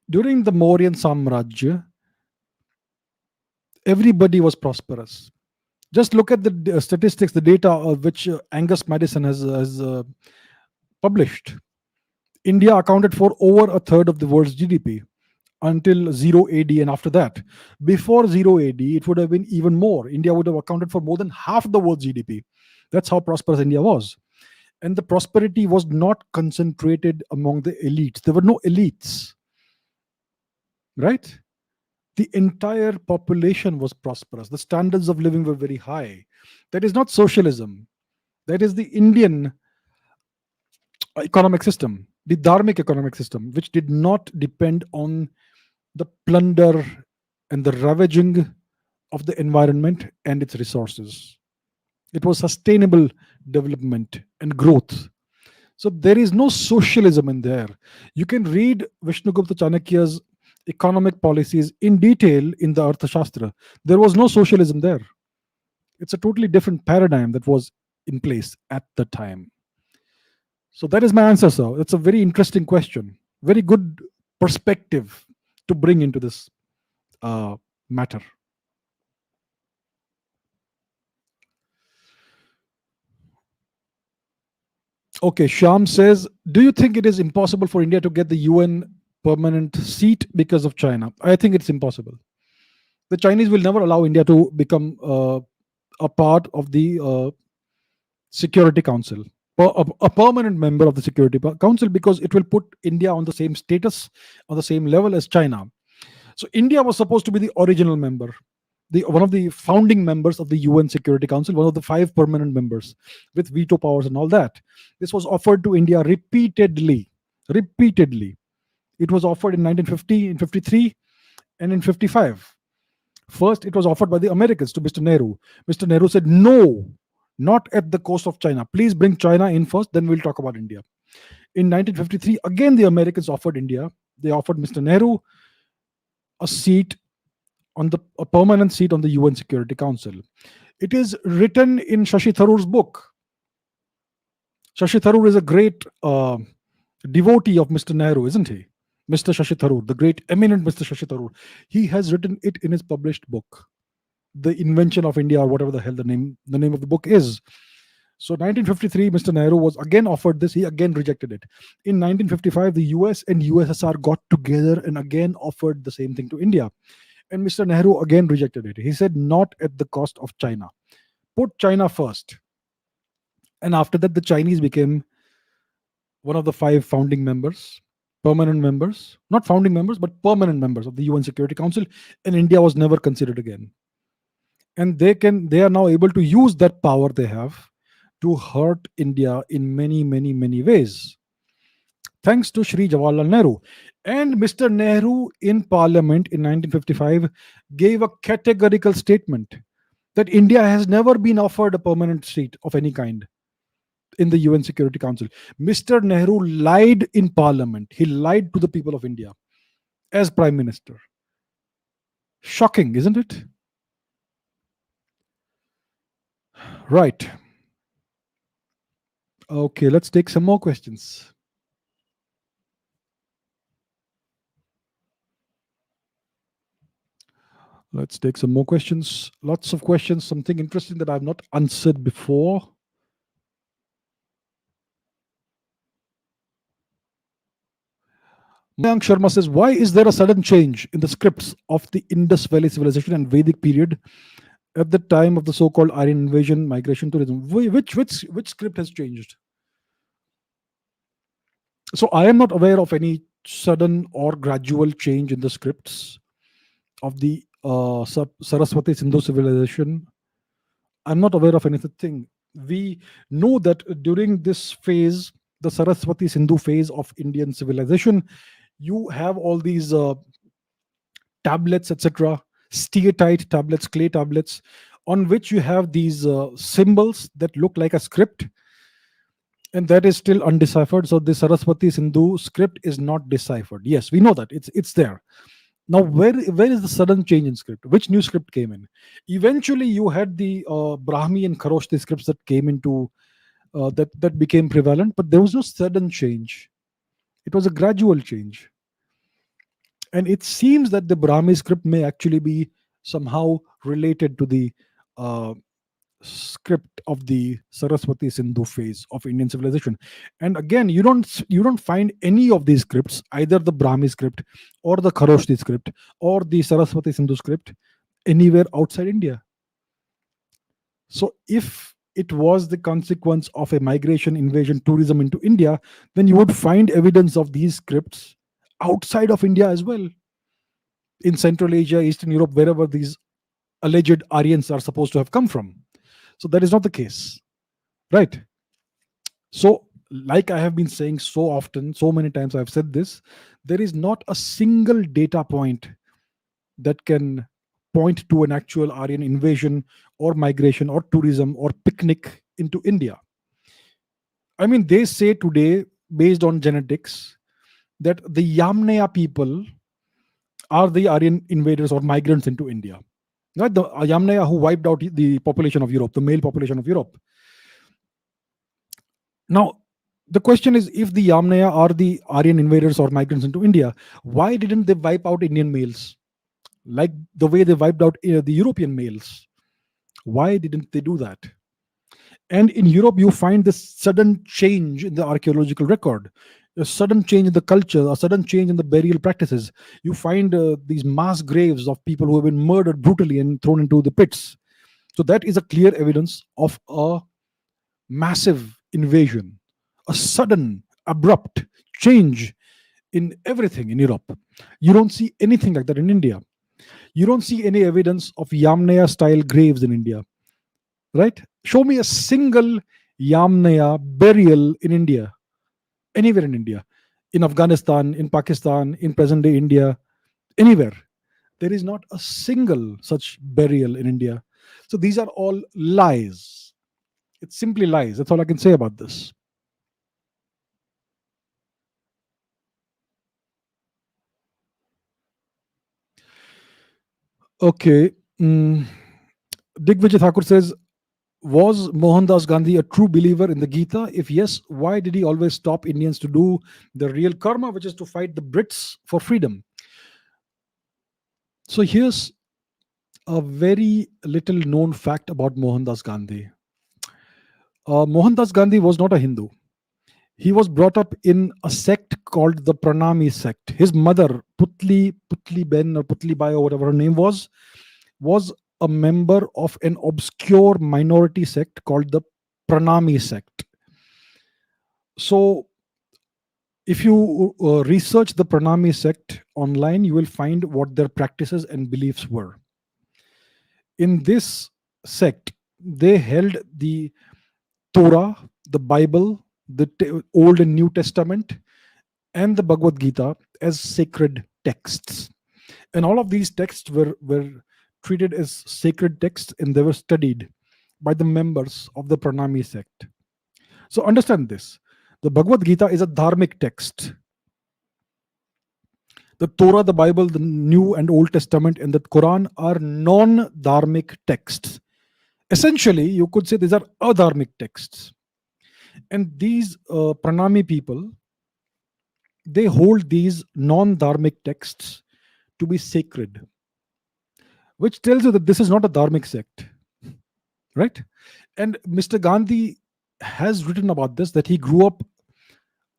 During the Mauryan Samrajya, everybody was prosperous. Just look at the statistics, the data of which Angus Madison has published. India accounted for over a third of the world's GDP until 0 AD and after that. Before 0 AD, it would have been even more. India would have accounted for more than half the world's GDP. That's how prosperous India was. And the prosperity was not concentrated among the elites. There were no elites, right? The entire population was prosperous. The standards of living were very high. That is not socialism. That is the Indian economic system, the dharmic economic system, which did not depend on the plunder and the ravaging of the environment and its resources. It was sustainable development and growth. So there is no socialism in there. You can read Vishnugupta Chanakya's economic policies in detail in the Arthashastra. There was no socialism there. It's a totally different paradigm that was in place at the time. So that is my answer, sir. It's a very interesting question. Very good perspective to bring into this matter. Okay, Shyam says, do you think it is impossible for India to get the UN permanent seat because of China? I think it's impossible. The Chinese will never allow India to become a part of the Security Council, a permanent member of the Security Council, because it will put India on the same status, on the same level as China. So India was supposed to be the original member, one of the founding members of the UN Security Council, one of the 5 permanent members with veto powers and all that. This was offered to India repeatedly. Repeatedly. It was offered in 1950, in 53, and in 55. First, it was offered by the Americans to Mr. Nehru. Mr. Nehru said, no, not at the cost of China. Please bring China in first, then we'll talk about India. In 1953, again, the Americans offered India. They offered Mr. Nehru a permanent seat on the UN Security Council. It is written in Shashi Tharoor's book. Shashi Tharoor is a great devotee of Mr. Nehru, isn't he? Mr. Shashi Tharoor, the great eminent Mr. Shashi Tharoor. He has written it in his published book, The Invention of India, or whatever the hell the name of the book is. So 1953, Mr. Nehru was again offered this. He again rejected it. In 1955, the US and USSR got together and again offered the same thing to India. And Mr. Nehru again rejected it. He said, not at the cost of China. Put China first. And after that, the Chinese became one of the 5 founding members, permanent members, not founding members, but permanent members of the UN Security Council. And India was never considered again. And they are now able to use that power they have to hurt India in many, many, many ways. Thanks to Shri Jawaharlal Nehru. And Mr. Nehru in Parliament in 1955 gave a categorical statement that India has never been offered a permanent seat of any kind in the UN Security Council. Mr. Nehru lied in Parliament. He lied to the people of India as Prime Minister. Shocking, isn't it? Right. Okay, let's take some more questions. Let's take some more questions. Lots of questions. Something interesting that I've not answered before. Mayank Sharma says, why is there a sudden change in the scripts of the Indus Valley civilization and Vedic period at the time of the so-called Aryan invasion, migration, tourism? Which script has changed? So I am not aware of any sudden or gradual change in the scripts of the Saraswati Sindhu civilization. I'm not aware of anything. We know that during this phase, the Saraswati Sindhu phase of Indian civilization, you have all these tablets, etc., steatite tablets, clay tablets, on which you have these symbols that look like a script, and that is still undeciphered. So the Saraswati Sindhu script is not deciphered. Yes, we know that it's there. Now, where is the sudden change in script? Which new script came in? Eventually, you had the Brahmi and Kharoshthi scripts that came into that became prevalent, but there was no sudden change. It was a gradual change, and it seems that the Brahmi script may actually be somehow related to the uh, script of the Saraswati Sindhu phase of Indian civilization. And again, you don't find any of these scripts, either the Brahmi script or the Kharoshthi script or the Saraswati Sindhu script, anywhere outside India. So if it was the consequence of a migration, invasion, tourism into India, then you would find evidence of these scripts outside of India as well, in Central Asia, Eastern Europe, wherever these alleged Aryans are supposed to have come from. So that is not the case, right? So, like I have been saying so often, so many times I've said this, there is not a single data point that can point to an actual Aryan invasion or migration or tourism or picnic into India. I mean, they say today, based on genetics, that the Yamnaya people are the Aryan invaders or migrants into India. Right? The Yamnaya who wiped out the population of Europe, the male population of Europe. Now, the question is, if the Yamnaya are the Aryan invaders or migrants into India, why didn't they wipe out Indian males like the way they wiped out the European males? Why didn't they do that? And in Europe, you find this sudden change in the archaeological record, a sudden change in the culture, a sudden change in the burial practices. You find these mass graves of people who have been murdered brutally and thrown into the pits. So that is a clear evidence of a massive invasion, a sudden, abrupt change in everything in Europe. You don't see anything like that in India. You don't see any evidence of Yamnaya style graves in India, right? Show me a single Yamnaya burial in India, anywhere in India, in Afghanistan, in Pakistan, in present day India, anywhere. There is not a single such burial in India. So these are all lies. It's simply lies. That's all I can say about this. Okay. Digvijay Thakur says, was Mohandas Gandhi a true believer in the Gita? If yes, why did he always stop Indians to do the real karma, which is to fight the Brits for freedom? So here's a very little known fact about Mohandas Gandhi. Mohandas Gandhi was not a Hindu. He was brought up in a sect called the Pranami sect. His mother, Putli Ben or Putli Bai or whatever her name was a member of an obscure minority sect called the Pranami sect. So, if you research the Pranami sect online, you will find what their practices and beliefs were. In this sect, they held the Torah, the Bible, the Old and New Testament, and the Bhagavad Gita as sacred texts. And all of these texts were treated as sacred texts, and they were studied by the members of the Pranami sect. So understand this. The Bhagavad Gita is a dharmic text. The Torah, the Bible, the New and Old Testament, and the Quran are non-dharmic texts. Essentially, you could say these are adharmic texts. And these Pranami people, they hold these non-dharmic texts to be sacred, which tells you that this is not a dharmic sect, right? And Mr. Gandhi has written about this, that he grew up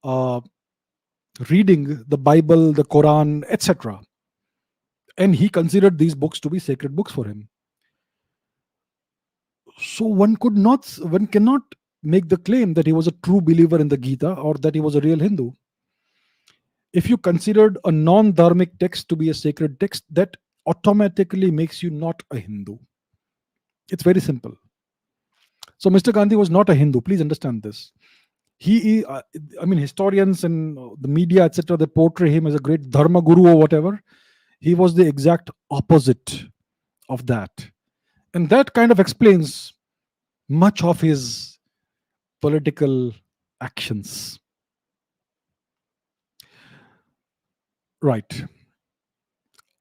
uh, reading the Bible, the Quran, etc. And he considered these books to be sacred books for him. So one cannot make the claim that he was a true believer in the Gita or that he was a real Hindu. If you considered a non-dharmic text to be a sacred text, that automatically makes you not a Hindu. It's very simple. So Mr. Gandhi was not a Hindu. Please understand this. I mean, historians and the media, etc., they portray him as a great dharma guru or whatever. He was the exact opposite of that. And that kind of explains much of his political actions. Right.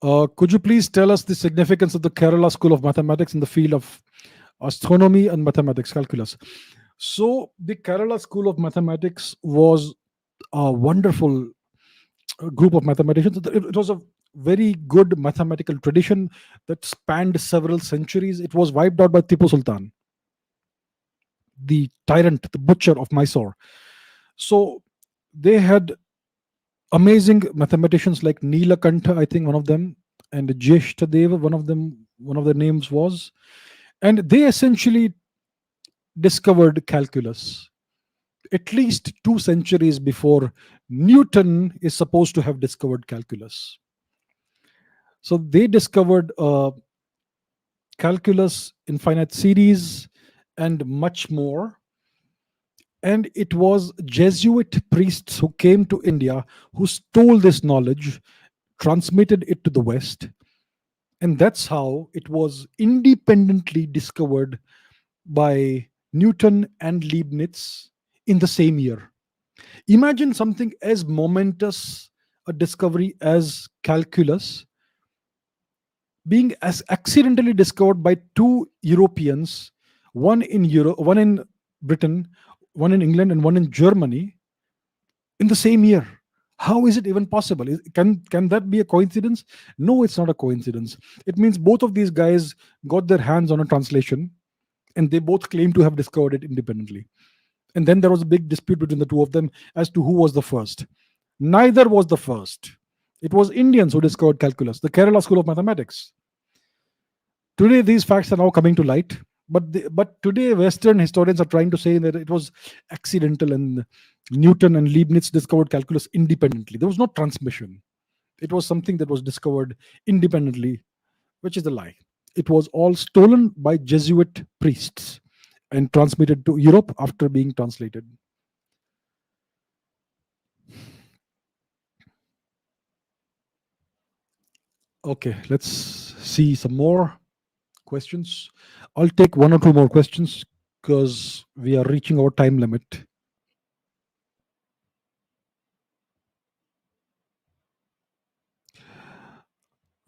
Could you please tell us the significance of the Kerala School of Mathematics in the field of astronomy and mathematics, calculus? So, the Kerala School of Mathematics was a wonderful group of mathematicians. It was a very good mathematical tradition that spanned several centuries. It was wiped out by Tipu Sultan, the tyrant, the butcher of Mysore. So, they had amazing mathematicians like Neelakantha, I think one of them, and Jeshtadeva, one of them, one of their names was. And they essentially discovered calculus at least 2 centuries before Newton is supposed to have discovered calculus. So they discovered calculus, infinite series, and much more. And it was Jesuit priests who came to India who stole this knowledge, transmitted it to the West, and that's how it was independently discovered by Newton and Leibniz in the same year. Imagine something as momentous a discovery as calculus being as accidentally discovered by two Europeans, one in Europe, one in Britain, one in England, and one in Germany, in the same year. How is it even possible? Can that be a coincidence? No, it's not a coincidence. It means both of these guys got their hands on a translation, and they both claim to have discovered it independently. And then there was a big dispute between the two of them as to who was the first. Neither was the first. It was Indians who discovered calculus, the Kerala School of Mathematics. Today, these facts are now coming to light, but today Western historians are trying to say that it was accidental and Newton and Leibniz discovered calculus independently. There was no transmission. It was something that was discovered independently, which is a lie. It was all stolen by Jesuit priests and transmitted to Europe after being translated. Okay, let's see some more questions. I'll take one or two more questions because we are reaching our time limit.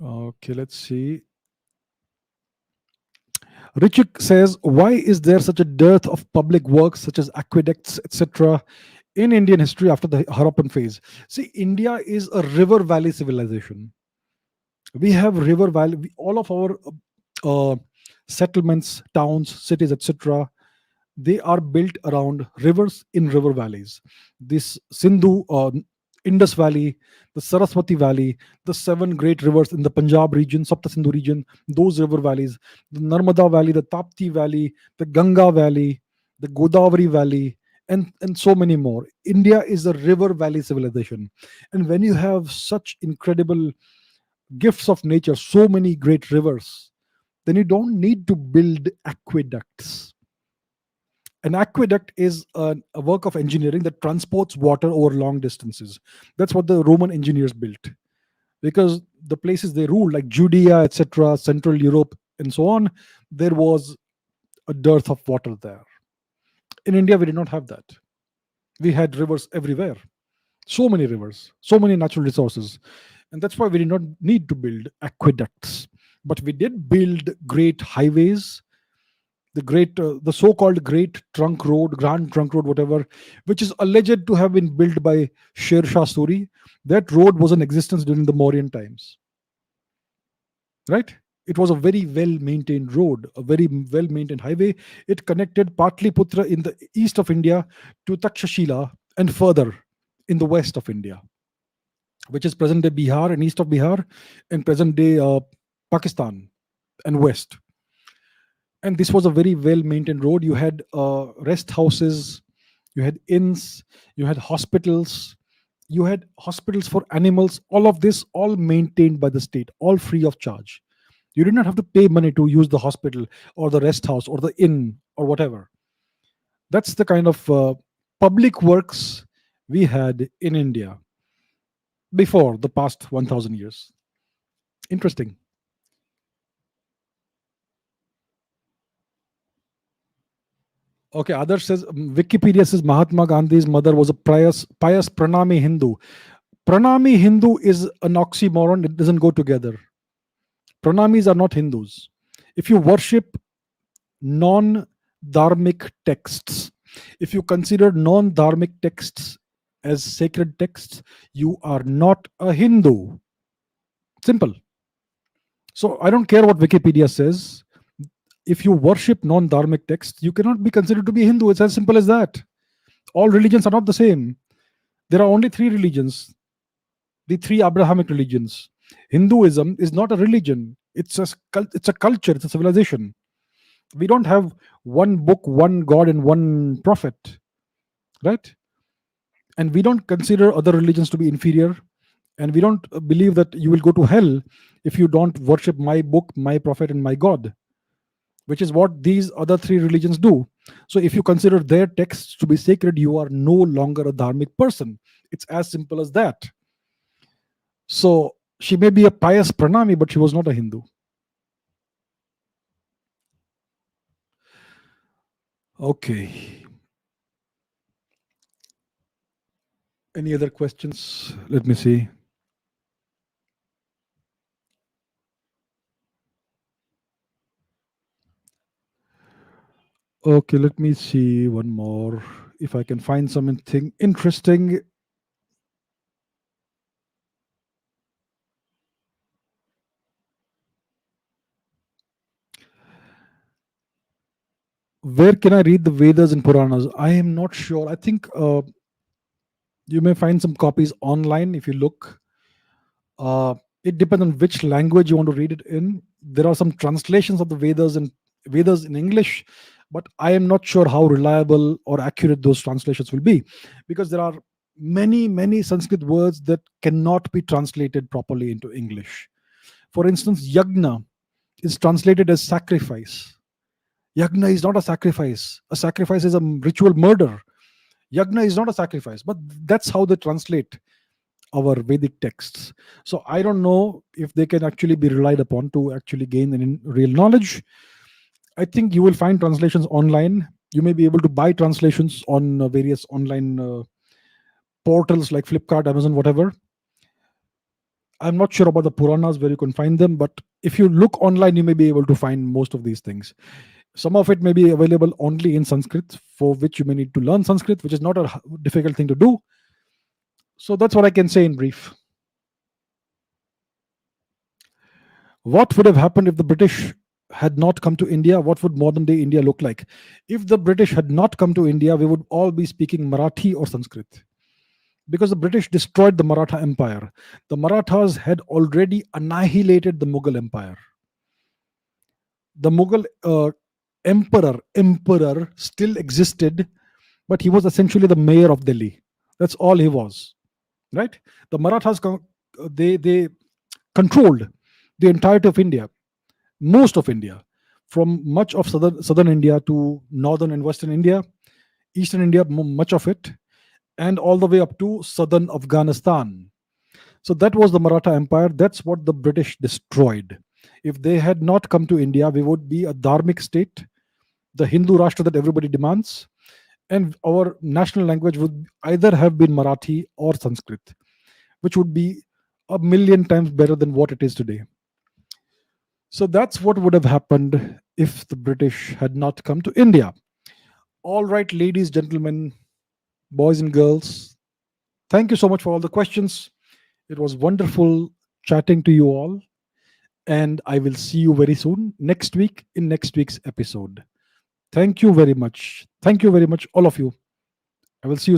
Okay, let's see. Richik says, why is there such a dearth of public works such as aqueducts, etc., in Indian history after the Harappan phase? See, India is a river valley civilization. We have river valley, all of our uh, settlements, towns, cities, etc., they are built around rivers in river valleys. This Sindhu, Indus Valley, the Saraswati Valley, the seven great rivers in the Punjab region, Sapta Sindhu region, those river valleys, the Narmada Valley, the Tapti Valley, the Ganga Valley, the Godavari Valley, and so many more. India is a river valley civilization. And when you have such incredible gifts of nature, so many great rivers, then you don't need to build aqueducts. An aqueduct is a work of engineering that transports water over long distances. That's what the Roman engineers built, because the places they ruled, like Judea, etc., Central Europe, and so on, there was a dearth of water there. In India, we did not have that. We had rivers everywhere, so many rivers, so many natural resources, and that's why we did not need to build aqueducts. But we did build great highways, the so-called Great Trunk Road, Grand Trunk Road, whatever, which is alleged to have been built by Sher Shah Suri. That road was in existence during the Mauryan times, right? It was a very well maintained road, a very well maintained highway. It connected Patliputra in the east of India to Takshashila and further in the west of India, which is present day Bihar and east of Bihar, and present day Pakistan and west. And this was a very well maintained road. You had rest houses, you had inns, you had hospitals, you had hospitals for animals. All of this, all maintained by the state, all free of charge. You did not have to pay money to use the hospital or the rest house or the inn or whatever. That's the kind of public works we had in India before the past 1000 years. Interesting. Okay, others says Wikipedia says Mahatma Gandhi's mother was a pious Pranami Hindu. Pranami Hindu is an oxymoron. It doesn't go together. Pranamis are not Hindus. If you worship non-dharmic texts, if you consider non-dharmic texts as sacred texts, you are not a Hindu. Simple. So I don't care what Wikipedia says. If you worship non-dharmic texts, you cannot be considered to be Hindu. It's as simple as that. All religions are not the same. There are only three religions, the three Abrahamic religions. Hinduism is not a religion. It's a culture. It's a civilization. We don't have one book, one God, and one prophet, right? And we don't consider other religions to be inferior. And we don't believe that you will go to hell if you don't worship my book, my prophet, and my God, which is what these other three religions do. So if you consider their texts to be sacred, you are no longer a dharmic person. It's as simple as that. So she may be a pious Pranami, but she was not a Hindu. Okay. Any other questions? Let me see. Okay, let me see one more. If I can find something interesting. Where can I read the Vedas and Puranas? I am not sure. I think you may find some copies online if you look. It depends on which language you want to read it in. There are some translations of the Vedas in English, but I am not sure how reliable or accurate those translations will be, because there are many Sanskrit words that cannot be translated properly into English. For instance, yagna is translated as sacrifice. Yagna is not a sacrifice. A sacrifice is a ritual murder. Yagna is not a sacrifice, but that's how they translate our Vedic texts. So I don't know if they can actually be relied upon to actually gain real knowledge. I think you will find translations online. You may be able to buy translations on various online portals like Flipkart, Amazon, whatever. I'm not sure about the Puranas where you can find them, but if you look online, you may be able to find most of these things. Some of it may be available only in Sanskrit, for which you may need to learn Sanskrit, which is not a difficult thing to do. So that's what I can say in brief. What would have happened if the British had not come to India? What would modern day India look like? If the British had not come to India, we would all be speaking Marathi or Sanskrit, because the British destroyed the Maratha Empire. The Marathas had already annihilated the Mughal Empire. The Mughal emperor still existed, but he was essentially the mayor of Delhi. That's all he was, right? The Marathas they controlled the entirety of India, most of India, from much of southern India to northern and western India, eastern India, much of it, and all the way up to southern Afghanistan. So that was the Maratha Empire. That's what the British destroyed. If they had not come to India, we would be a dharmic state, the Hindu Rashtra that everybody demands, and our national language would either have been Marathi or Sanskrit, which would be a million times better than what it is today. So that's what would have happened if the British had not come to India? All right, ladies, gentlemen, boys and girls, thank you so much for all the questions. It was wonderful chatting to you all. And I will see you very soon next week in next week's episode. Thank you very much. Thank you very much, all of you. I will see you soon.